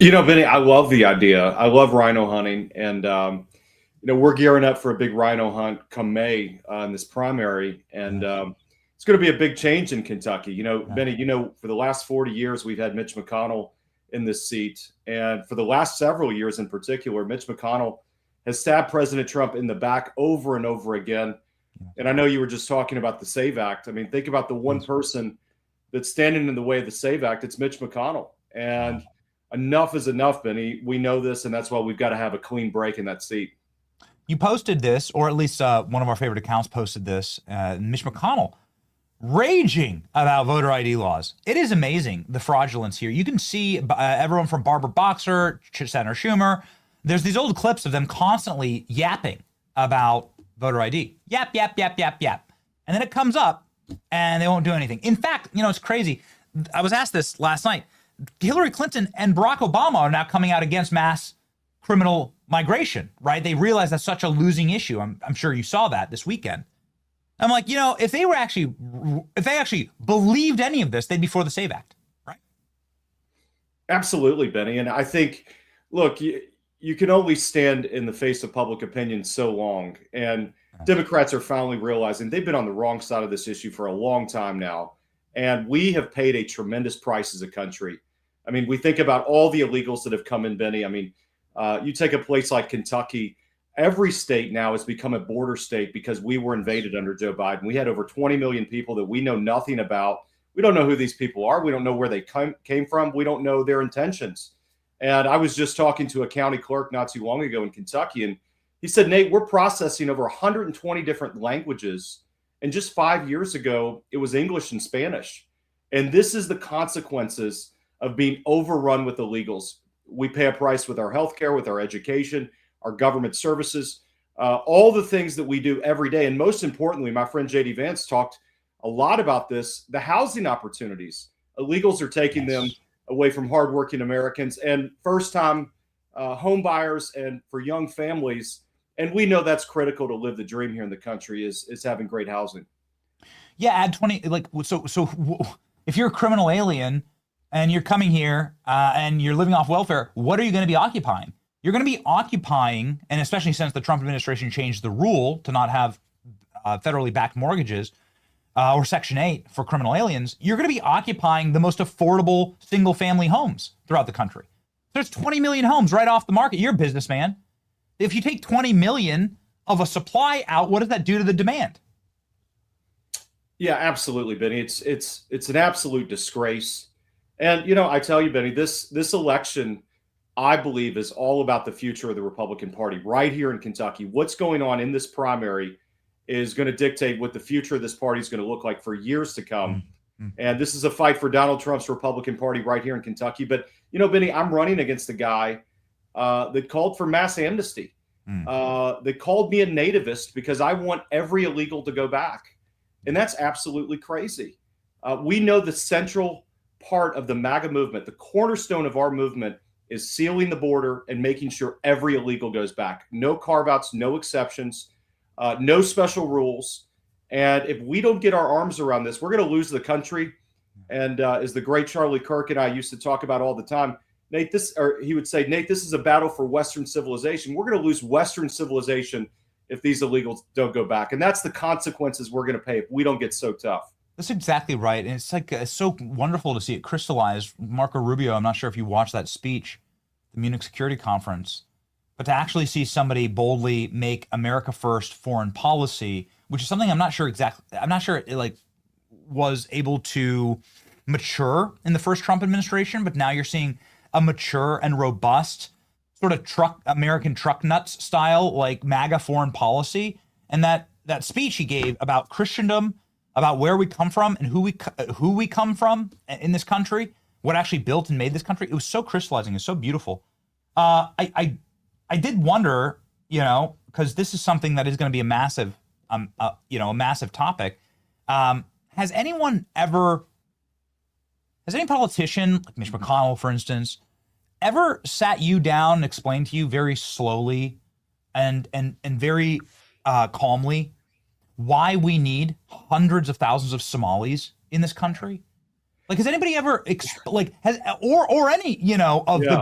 You know, Benny, I love the idea. I love rhino hunting, and we're gearing up for a big rhino hunt come May in this primary, and it's going to be a big change in Kentucky. You know, Benny, for the last 40 years, we've had Mitch McConnell in this seat. And for the last several years in particular, Mitch McConnell has stabbed President Trump in the back over and over again. And I know you were just talking about the SAVE Act. I mean, think about the one person that's standing in the way of the SAVE Act. It's Mitch McConnell. And enough is enough, Benny. We know this, and that's why we've got to have a clean break in that seat. You posted this, or at least one of our favorite accounts posted this, Mitch McConnell raging about voter ID laws. It is amazing, the fraudulence here. You can see everyone from Barbara Boxer, Senator Schumer. There's these old clips of them constantly yapping about voter ID. Yap, yap, yap, yap, yap. And then it comes up, and they won't do anything. In fact, it's crazy. I was asked this last night. Hillary Clinton and Barack Obama are now coming out against mass criminal migration, right? They realize that's such a losing issue. I'm sure you saw that this weekend. I'm like, if they actually believed any of this, they'd be for the SAVE Act, right? Absolutely, Benny. And I think, look, you can only stand in the face of public opinion so long. And Democrats are finally realizing they've been on the wrong side of this issue for a long time now. And we have paid a tremendous price as a country. I mean, we think about all the illegals that have come in, Benny. I mean, you take a place like Kentucky, every state now has become a border state because we were invaded under Joe Biden. We had over 20 million people that we know nothing about. We don't know who these people are. We don't know where they came from. We don't know their intentions. And I was just talking to a county clerk not too long ago in Kentucky, and he said, Nate, we're processing over 120 different languages. And just 5 years ago, it was English and Spanish. And this is the consequences of being overrun with illegals. We pay a price with our healthcare, with our education, our government services, all the things that we do every day. And most importantly, my friend J.D. Vance talked a lot about this, the housing opportunities. Illegals are taking them away from hardworking Americans and first-time home buyers and for young families. And we know that's critical to live the dream here in the country is having great housing. Yeah, add 20, so if you're a criminal alien and you're coming here and you're living off welfare, what are you going to be occupying? You're going to be occupying, and especially since the Trump administration changed the rule to not have federally backed mortgages or Section 8 for criminal aliens, you're going to be occupying the most affordable single-family homes throughout the country. There's 20 million homes right off the market. You're a businessman. If you take 20 million of a supply out, what does that do to the demand? Yeah, absolutely, Benny. It's an absolute disgrace. And, I tell you, Benny, this election, I believe, is all about the future of the Republican Party right here in Kentucky. What's going on in this primary is going to dictate what the future of this party is going to look like for years to come. Mm-hmm. And this is a fight for Donald Trump's Republican Party right here in Kentucky. But, Benny, I'm running against a guy that called for mass amnesty. That called me a nativist because I want every illegal to go back. And that's absolutely crazy. We know the central part of the MAGA movement, the cornerstone of our movement, is sealing the border and making sure every illegal goes back. No carve-outs, no exceptions, no special rules. And if we don't get our arms around this, we're going to lose the country. And as the great Charlie Kirk and I used to talk about all the time, Nate, he would say, Nate, this is a battle for Western civilization. We're going to lose Western civilization if these illegals don't go back. And that's the consequences we're going to pay if we don't get so tough. That's exactly right. And it's like, it's so wonderful to see it crystallize. Marco Rubio, I'm not sure if you watched that speech, the Munich Security Conference, but to actually see somebody boldly make America first foreign policy, which is something I'm not sure it like was able to mature in the first Trump administration, but now you're seeing a mature and robust sort of American truck nuts style, like MAGA foreign policy. And that speech he gave about Christendom, about where we come from and who we come from in this country, what actually built and made this country, it was so crystallizing. It's so beautiful. I did wonder, because this is something that is going to be a massive, a massive topic. Has any politician, like Mitch McConnell, for instance, ever sat you down and explained to you very slowly and very calmly why we need hundreds of thousands of Somalis in this country? Like, has anybody ever any the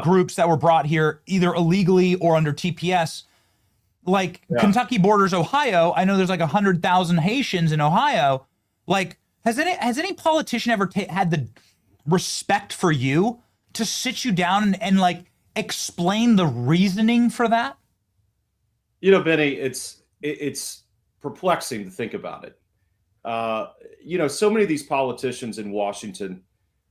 groups that were brought here either illegally or under TPS, Kentucky borders Ohio? I know there's like 100,000 Haitians in Ohio. Like, has any politician ever had the respect for you to sit you down and like explain the reasoning for that? Benny, it's perplexing to think about it. So many of these politicians in Washington,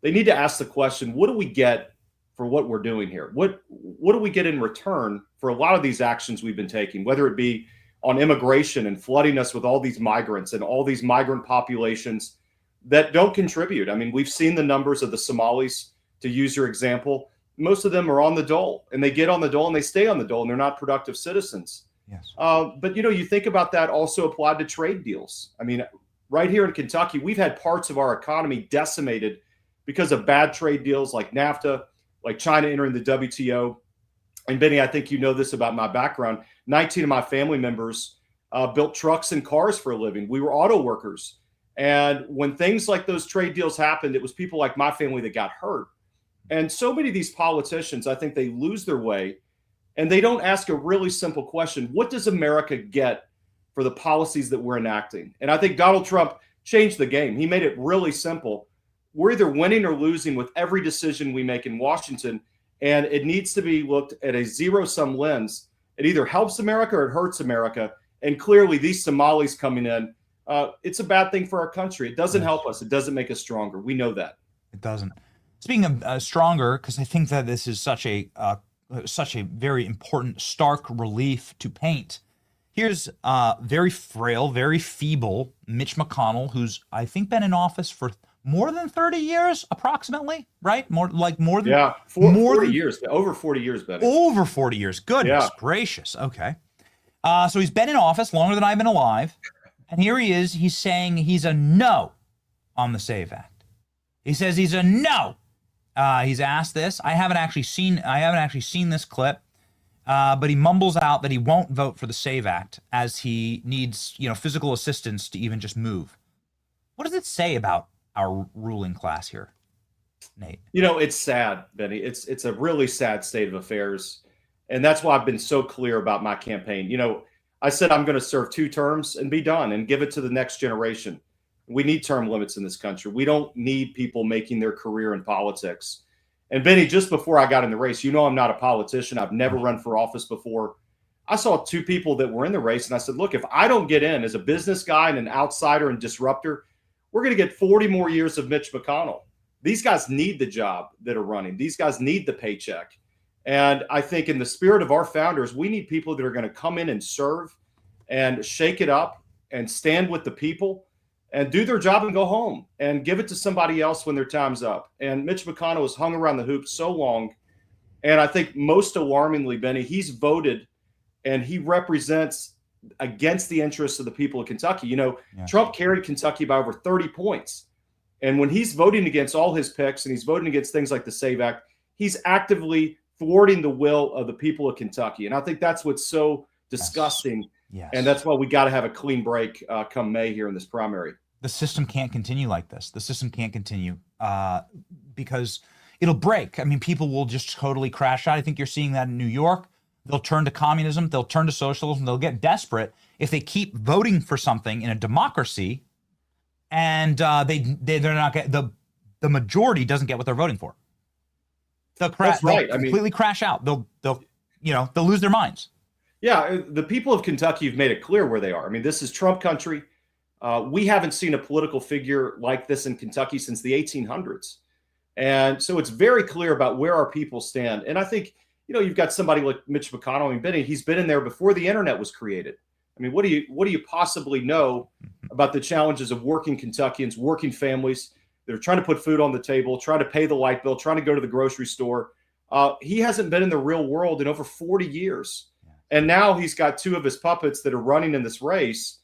they need to ask the question, what do we get for what we're doing here? What do we get in return for a lot of these actions we've been taking, whether it be on immigration and flooding us with all these migrants and all these migrant populations that don't contribute? I mean, we've seen the numbers of the Somalis, to use your example. Most of them are on the dole, and they get on the dole and they stay on the dole, and they're not productive citizens. Yes. But you think about that also applied to trade deals. I mean, right here in Kentucky, we've had parts of our economy decimated because of bad trade deals like NAFTA, like China entering the WTO. And Benny, I think you know this about my background. 19 of my family members built trucks and cars for a living. We were auto workers. And when things like those trade deals happened, it was people like my family that got hurt. And so many of these politicians, I think they lose their way and they don't ask a really simple question. What does America get for the policies that we're enacting? And I think Donald Trump changed the game. He made it really simple. We're either winning or losing with every decision we make in Washington. And it needs to be looked at a zero-sum lens. It either helps America or it hurts America. And clearly these Somalis coming in, it's a bad thing for our country. It doesn't help us. It doesn't make us stronger. We know that. It doesn't. Speaking of stronger, because I think that this is such a very important, stark relief to paint. Here's very frail, very feeble Mitch McConnell, who's I think been in office for more than 30 years, approximately, right? More than 40 years, over 40 years, Ben. Over 40 years. Goodness gracious. Okay. So he's been in office longer than I've been alive, and here he is. He's saying he's a no on the SAVE Act. He says he's a no. He's asked this. I haven't actually seen this clip, but he mumbles out that he won't vote for the SAVE Act as he needs, physical assistance to even just move. What does it say about our ruling class here, Nate? It's sad, Benny. It's a really sad state of affairs, and that's why I've been so clear about my campaign. I said I'm going to serve 2 terms and be done and give it to the next generation. We need term limits in this country. We don't need people making their career in politics. And Benny, just before I got in the race, I'm not a politician. I've never run for office before. I saw 2 people that were in the race, and I said, look, if I don't get in as a business guy and an outsider and disruptor, we're going to get 40 more years of Mitch McConnell. These guys need the job that are running. These guys need the paycheck. And I think in the spirit of our founders, we need people that are going to come in and serve and shake it up and stand with the people and do their job and go home and give it to somebody else when their time's up. And Mitch McConnell has hung around the hoop so long. And I think most alarmingly, Benny, he's voted and he represents against the interests of the people of Kentucky. Trump carried Kentucky by over 30 points. And when he's voting against all his picks and he's voting against things like the SAVE Act, he's actively thwarting the will of the people of Kentucky. And I think that's what's so disgusting. Yes. And that's why we got to have a clean break come May here in this primary. The system can't continue like this. The system can't continue because it'll break. I mean, people will just totally crash out. I think you're seeing that in New York. They'll turn to communism. They'll turn to socialism. They'll get desperate if they keep voting for something in a democracy, and they're not get the majority doesn't get what they're voting for. They'll That's right. They'll completely crash out. They'll lose their minds. Yeah, the people of Kentucky have made it clear where they are. I mean, this is Trump country. We haven't seen a political figure like this in Kentucky since the 1800s. And so it's very clear about where our people stand. And I think, you've got somebody like Mitch McConnell. I mean, Benny, he's been in there before the internet was created. I mean, what do you possibly know about the challenges of working Kentuckians, working families that are trying to put food on the table, trying to pay the light bill, trying to go to the grocery store? He hasn't been in the real world in over 40 years. And now he's got two of his puppets that are running in this race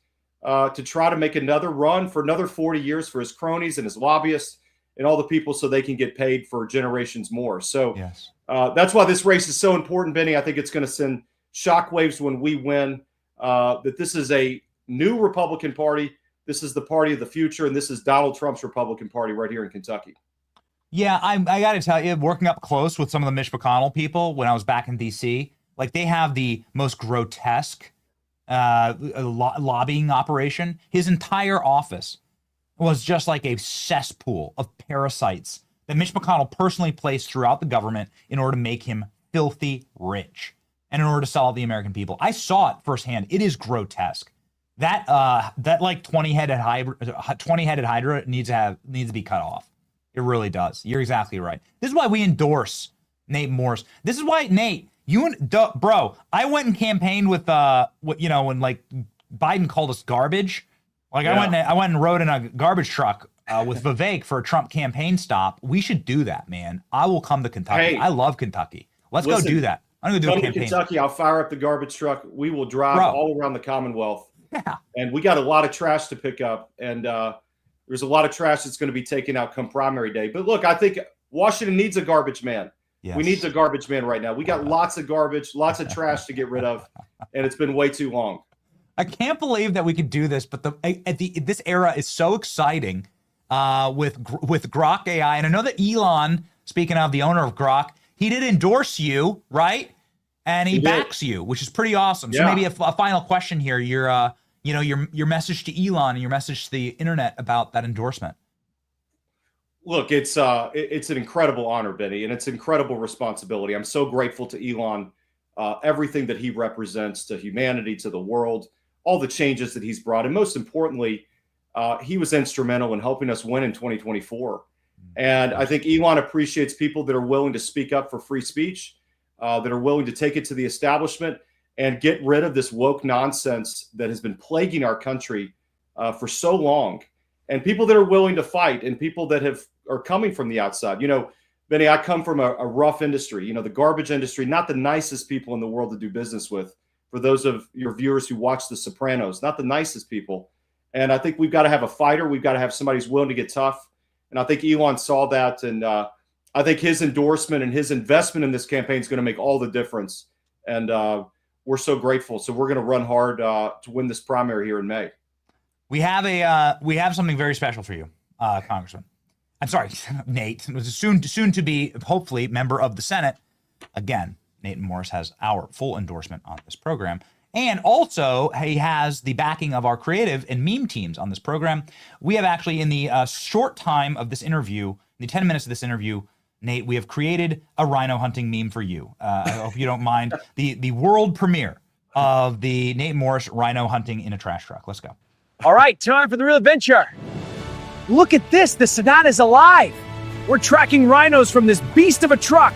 to try to make another run for another 40 years for his cronies and his lobbyists and all the people so they can get paid for generations more. So yes. That's why this race is so important, Benny. I think it's going to send shockwaves when we win, that this is a new Republican Party. This is the party of the future, and this is Donald Trump's Republican Party right here in Kentucky. Yeah, I got to tell you, working up close with some of the Mitch McConnell people when I was back in D.C., like they have the most grotesque lobbying operation. His entire office was just like a cesspool of parasites that Mitch McConnell personally placed throughout the government in order to make him filthy rich and in order to sell out the American people. I saw it firsthand. It is grotesque. That like 20-headed hydra needs to be cut off. It really does. You're exactly right. This is why we endorse Nate Morris. This is why, Nate, bro, I went and campaigned with when like Biden called us garbage. Like yeah. I went and rode in a garbage truck with Vivek for a Trump campaign stop. We should do that, man. I will come to Kentucky. Hey, I love Kentucky. Let's go do that. I'm gonna do a campaign. Come to Kentucky. I'll fire up the garbage truck. We will drive all around the Commonwealth. Yeah. And we got a lot of trash to pick up, and there's a lot of trash that's going to be taken out come primary day. But look, I think Washington needs a garbage man. Yes. We need a garbage man right now. We got lots of garbage, lots of trash to get rid of, and it's been way too long. I can't believe that we could do this, but this era is so exciting with Grok AI. And I know that Elon, speaking of the owner of Grok, he did endorse you, right? And he backs you, which is pretty awesome. So maybe a final question here. Your message to Elon and your message to the internet about that endorsement. Look, it's an incredible honor, Benny, and it's incredible responsibility. I'm so grateful to Elon, everything that he represents to humanity, to the world, all the changes that he's brought. And most importantly, he was instrumental in helping us win in 2024. And I think Elon appreciates people that are willing to speak up for free speech, that are willing to take it to the establishment and get rid of this woke nonsense that has been plaguing our country for so long. And people that are willing to fight and people that are coming from the outside. Benny, I come from a rough industry, the garbage industry, not the nicest people in the world to do business with. For those of your viewers who watch The Sopranos, not the nicest people. And I think we've got to have a fighter. We've got to have somebody who's willing to get tough. And I think Elon saw that. And I think his endorsement and his investment in this campaign is going to make all the difference. And we're so grateful. So we're going to run hard to win this primary here in May. We have something very special for you, Congressman. I'm sorry, Nate. Soon to be, hopefully, member of the Senate. Again, Nate Morris has our full endorsement on this program. And also, he has the backing of our creative and meme teams on this program. We have actually, in the short time of this interview, in the 10 minutes of this interview, Nate, we have created a rhino hunting meme for you. I hope you don't mind. The world premiere of the Nate Morris rhino hunting in a trash truck. Let's go. All right, time for the real adventure. Look at this. The sedan is alive. We're tracking rhinos from this beast of a truck.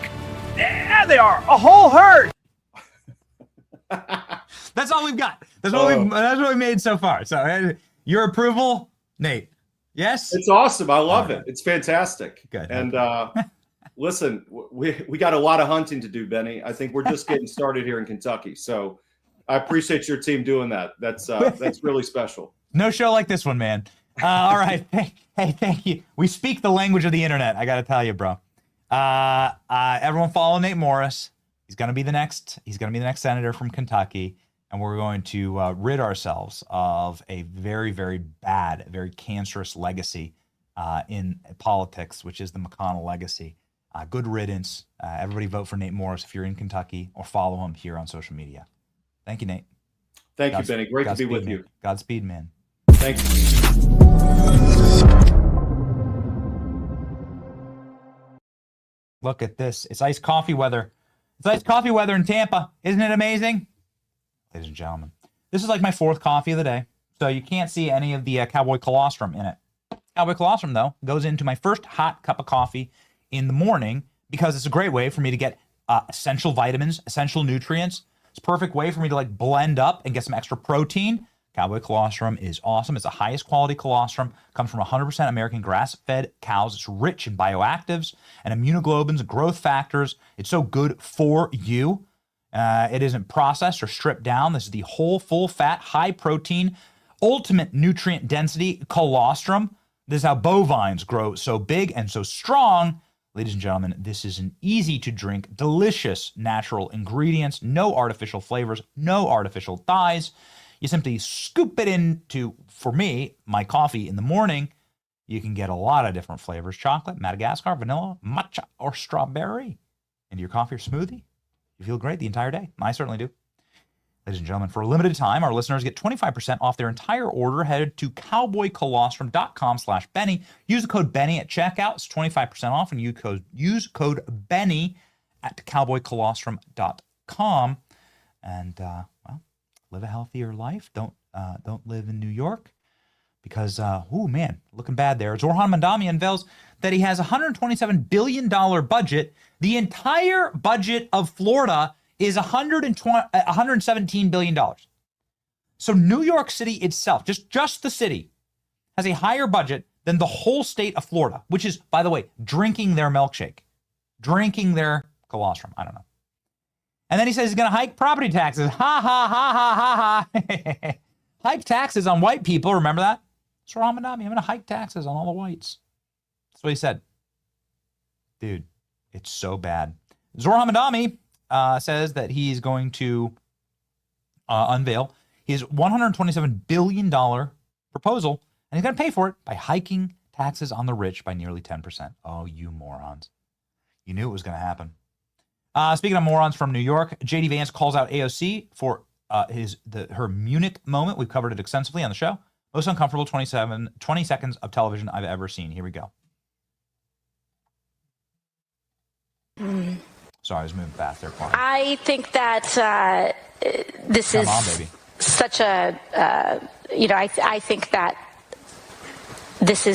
There they are, a whole herd. That's all we've got. That's what we made so far. So your approval, Nate? Yes? It's awesome. I love it. It's fantastic. Good. And listen, we got a lot of hunting to do, Benny. I think we're just getting started here in Kentucky. So I appreciate your team doing that. That's really special. No show like this one, man. All right. Hey, thank you. We speak the language of the internet. I got to tell you, bro. Everyone follow Nate Morris. He's going to be the next senator from Kentucky, and we're going to rid ourselves of a very, very bad, very cancerous legacy in politics, which is the McConnell legacy. Good riddance. Everybody vote for Nate Morris if you're in Kentucky, or follow him here on social media. Thank you, Nate. Thank you, Benny. Great to be with you. Godspeed, man. Thank you. Look at this. It's iced coffee weather. It's iced coffee weather in Tampa. Isn't it amazing? Ladies and gentlemen, this is like my fourth coffee of the day, so you can't see any of the cowboy colostrum in it. Cowboy colostrum, though, goes into my first hot cup of coffee in the morning because it's a great way for me to get essential vitamins, essential nutrients. It's a perfect way for me to like blend up and get some extra protein. Cowboy colostrum is awesome. It's the highest quality colostrum. Comes from 100% American grass-fed cows. It's rich in bioactives and immunoglobulins and growth factors. It's so good for you. It isn't processed or stripped down. This is the whole, full-fat, high-protein, ultimate nutrient density colostrum. This is how bovines grow so big and so strong. Ladies and gentlemen, this is an easy-to-drink, delicious natural ingredients. No artificial flavors, no artificial dyes. You simply scoop it into, for me, my coffee in the morning. You can get a lot of different flavors: chocolate, Madagascar, vanilla, matcha, or strawberry. Into your coffee or smoothie. You feel great the entire day. I certainly do. Ladies and gentlemen, for a limited time, our listeners get 25% off their entire order. Head to cowboycolostrum.com/Benny. Use the code Benny at checkout. It's 25% off, and use code Benny at cowboycolostrum.com. And, live a healthier life. Don't live in New York because, looking bad there. Zoran Mandami unveils that he has a $127 billion budget. The entire budget of Florida is $117 billion. So New York City itself, just the city, has a higher budget than the whole state of Florida, which is, by the way, drinking their milkshake, drinking their colostrum. I don't know. And then he says he's going to hike property taxes. Ha, ha, ha, ha, ha, ha. Hike taxes on white people. Remember that? It's Zoran Mandami. I'm going to hike taxes on all the whites. That's what he said. Dude, it's so bad. Zoran Mandami says that he's going to unveil his $127 billion proposal, and he's going to pay for it by hiking taxes on the rich by nearly 10%. Oh, you morons. You knew it was going to happen. Speaking of morons from New York, J.D. Vance calls out AOC for her Munich moment. We've covered it extensively on the show. Most uncomfortable 20 seconds of television I've ever seen. Here we go. Sorry, I was moving fast there, Quan. I think that this is such a, I think that this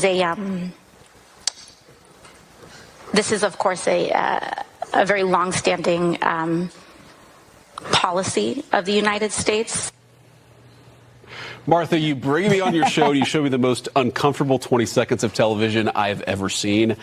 is of course a very long-standing policy of the United States. Martha, you bring me on your show and you show me the most uncomfortable 20 seconds of television I've ever seen.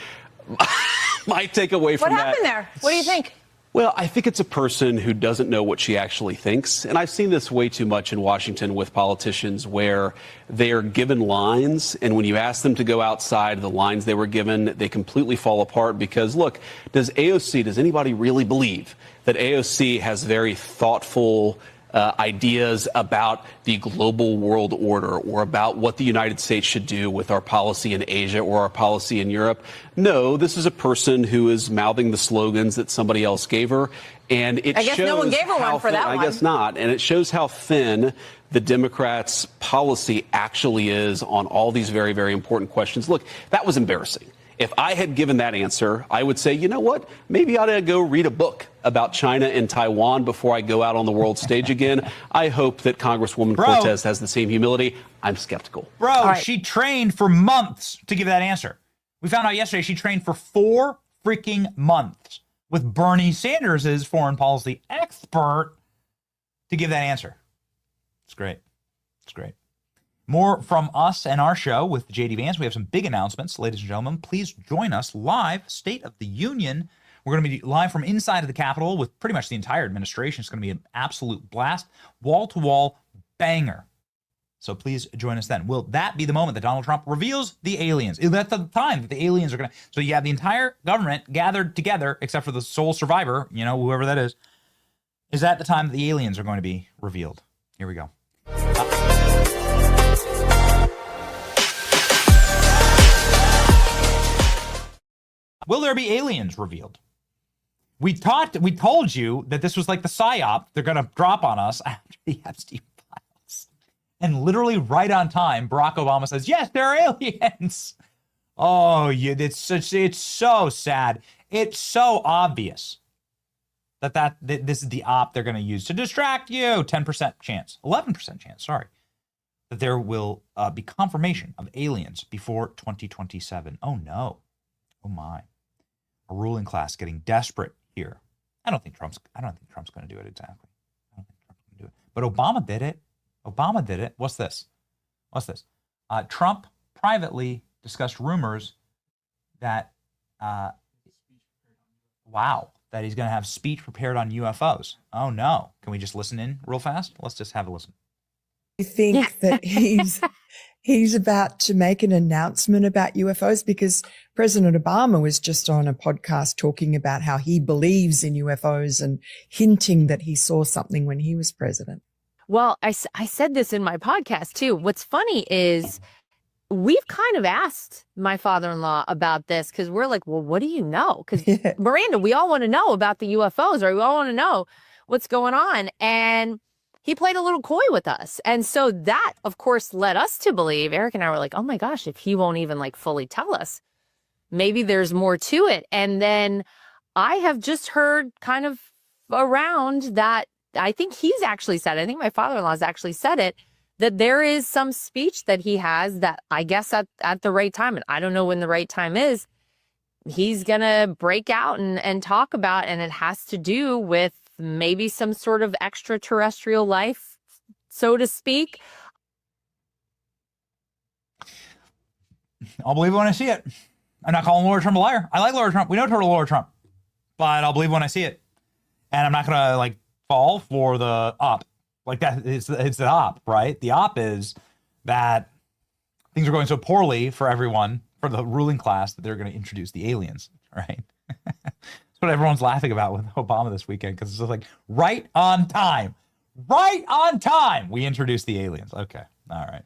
My takeaway from that. What happened there? What do you think? Well, I think it's a person who doesn't know what she actually thinks. And I've seen this way too much in Washington with politicians where they are given lines. And when you ask them to go outside the lines they were given, they completely fall apart because, look, does anybody really believe that AOC has very thoughtful ideas about the global world order or about what the United States should do with our policy in Asia or our policy in Europe? No, this is a person who is mouthing the slogans that somebody else gave her. And it shows no one gave her one for that one. I guess not. And it shows how thin the Democrats' policy actually is on all these very, very important questions. Look, that was embarrassing. If I had given that answer, I would say, you know what? Maybe I ought to go read a book about China and Taiwan before I go out on the world stage again. I hope that Congresswoman Cortez has the same humility. I'm skeptical. She trained for months to give that answer. We found out yesterday she trained for 4 freaking months with Bernie Sanders' foreign policy expert to give that answer. It's great. It's great. More from us and our show with J.D. Vance. We have some big announcements. Ladies and gentlemen, please join us live, State of the Union. We're going to be live from inside of the Capitol with pretty much the entire administration. It's going to be an absolute blast, wall-to-wall banger. So please join us then. Will that be the moment that Donald Trump reveals the aliens? That's the time that the aliens are going to... So you have the entire government gathered together, except for the sole survivor, whoever that is, is that the time that the aliens are going to be revealed. Here we go. Will there be aliens revealed? We told you that this was like the psyop they're going to drop on us after the Epstein files. And literally right on time, Barack Obama says, yes, there are aliens. Oh, yeah, it's so sad. It's so obvious that this is the op they're going to use to distract you. 10% chance, 11% chance, sorry, that there will be confirmation of aliens before 2027. Oh, no. Oh, my. A ruling class getting desperate here. I don't think Trump's going to do it exactly. I don't think Trump's going to do it. But Obama did it. Obama did it. What's this? Trump privately discussed rumors that, that he's going to have speech prepared on UFOs. Oh, no. Can we just listen in real fast? Let's just have a listen. I think that he's about to make an announcement about UFOs because President Obama was just on a podcast talking about how he believes in UFOs and hinting that he saw something when he was president. Well, I said this in my podcast too. What's funny is we've kind of asked my father-in-law about this because we're like, well, what do you know? Because Miranda, we all want to know about the UFOs, or we all want to know what's going on. And he played a little coy with us. And so that, of course, led us to believe, Eric and I were like, oh my gosh, if he won't even like fully tell us, maybe there's more to it. And then I have just heard kind of around that, I think he's actually said, I think my father-in-law's actually said it, that there is some speech that he has that I guess at the right time, and I don't know when the right time is, he's going to break out and talk about, and it has to do with maybe some sort of extraterrestrial life, so to speak. I'll believe it when I see it. I'm not calling Laura Trump a liar. I like Laura Trump. We know total Laura Trump. But I'll believe when I see it. And I'm not going to like fall for the op. Like that, it's the op, right? The op is that things are going so poorly for everyone, for the ruling class, that they're going to introduce the aliens, right? That's what everyone's laughing about with Obama this weekend, because it's just like right on time, we introduced the aliens. Okay, all right.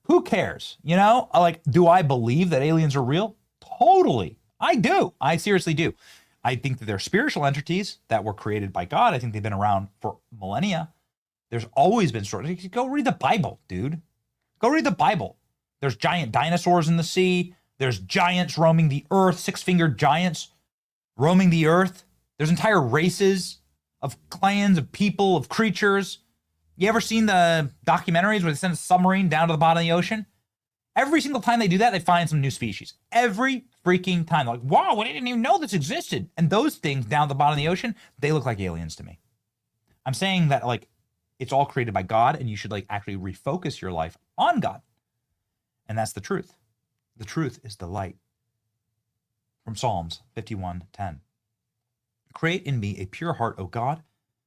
Who cares? You know, like, do I believe that aliens are real? Totally, I do. I seriously do. I think that they're spiritual entities that were created by God. I think they've been around for millennia. There's always been stories. Go read the Bible, dude. Go read the Bible. There's giant dinosaurs in the sea. There's giants roaming the earth, six-fingered giants roaming the earth. There's entire races of clans, of people, of creatures. You ever seen the documentaries where they send a submarine down to the bottom of the ocean? Every single time they do that, they find some new species. Every freaking time. They're like, wow, I didn't even know this existed. And those things down at the bottom of the ocean, they look like aliens to me. I'm saying that, like, it's all created by God, and you should like actually refocus your life on God. And that's the truth. The truth is the light. From Psalms 51:10. Create in me a pure heart, O God,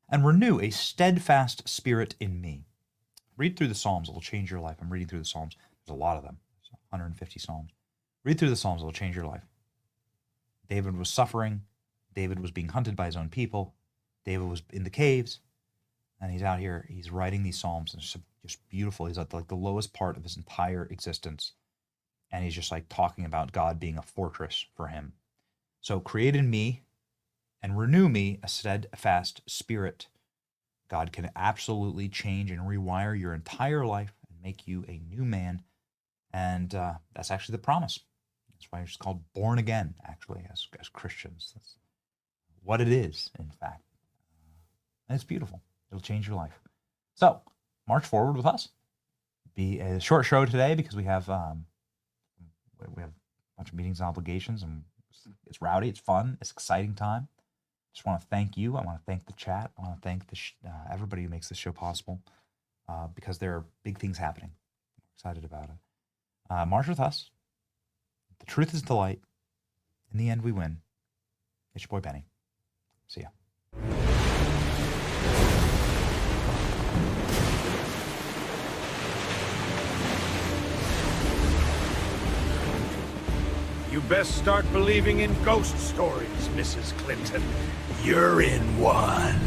and renew a steadfast spirit in me. Read through the Psalms. It will change your life. I'm reading through the Psalms. There's a lot of them. There's 150 Psalms. Read through the Psalms. It will change your life. David was suffering. David was being hunted by his own people. David was in the caves. And he's out here, he's writing these Psalms, and it's just beautiful. He's at like the lowest part of his entire existence. And he's just like talking about God being a fortress for him. So create in me and renew me a steadfast spirit. God can absolutely change and rewire your entire life and make you a new man. And that's actually the promise. That's why it's called born again, actually, as Christians. That's what it is, in fact. And it's beautiful. It'll change your life. So, march forward with us. Be a short show today because we have a bunch of meetings and obligations, and it's rowdy, it's fun, it's exciting time. Just want to thank you. I want to thank the chat. I want to thank everybody who makes this show possible because there are big things happening. I'm excited about it. March with us. The truth is the light. In the end, we win. It's your boy Benny. See ya. You best start believing in ghost stories, Mrs. Clinton. You're in one.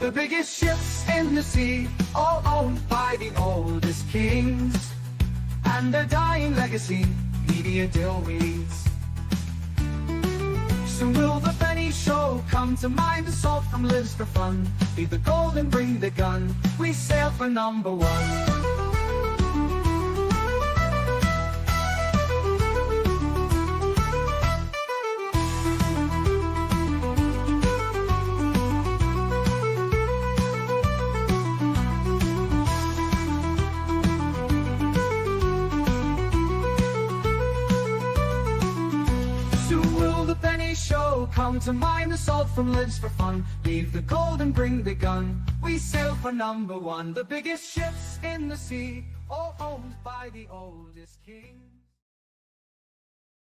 The biggest ships in the sea, all owned by the oldest kings. And their dying legacy, media deal weeds. Soon will the penny show come to mind. The salt from lives for fun. Leave the gold and bring the gun. We sail for #1. Show come to mind. The salt from lives for fun. Leave the gold and bring the gun. We sail for #1. The biggest ships in the sea, all owned by the oldest king.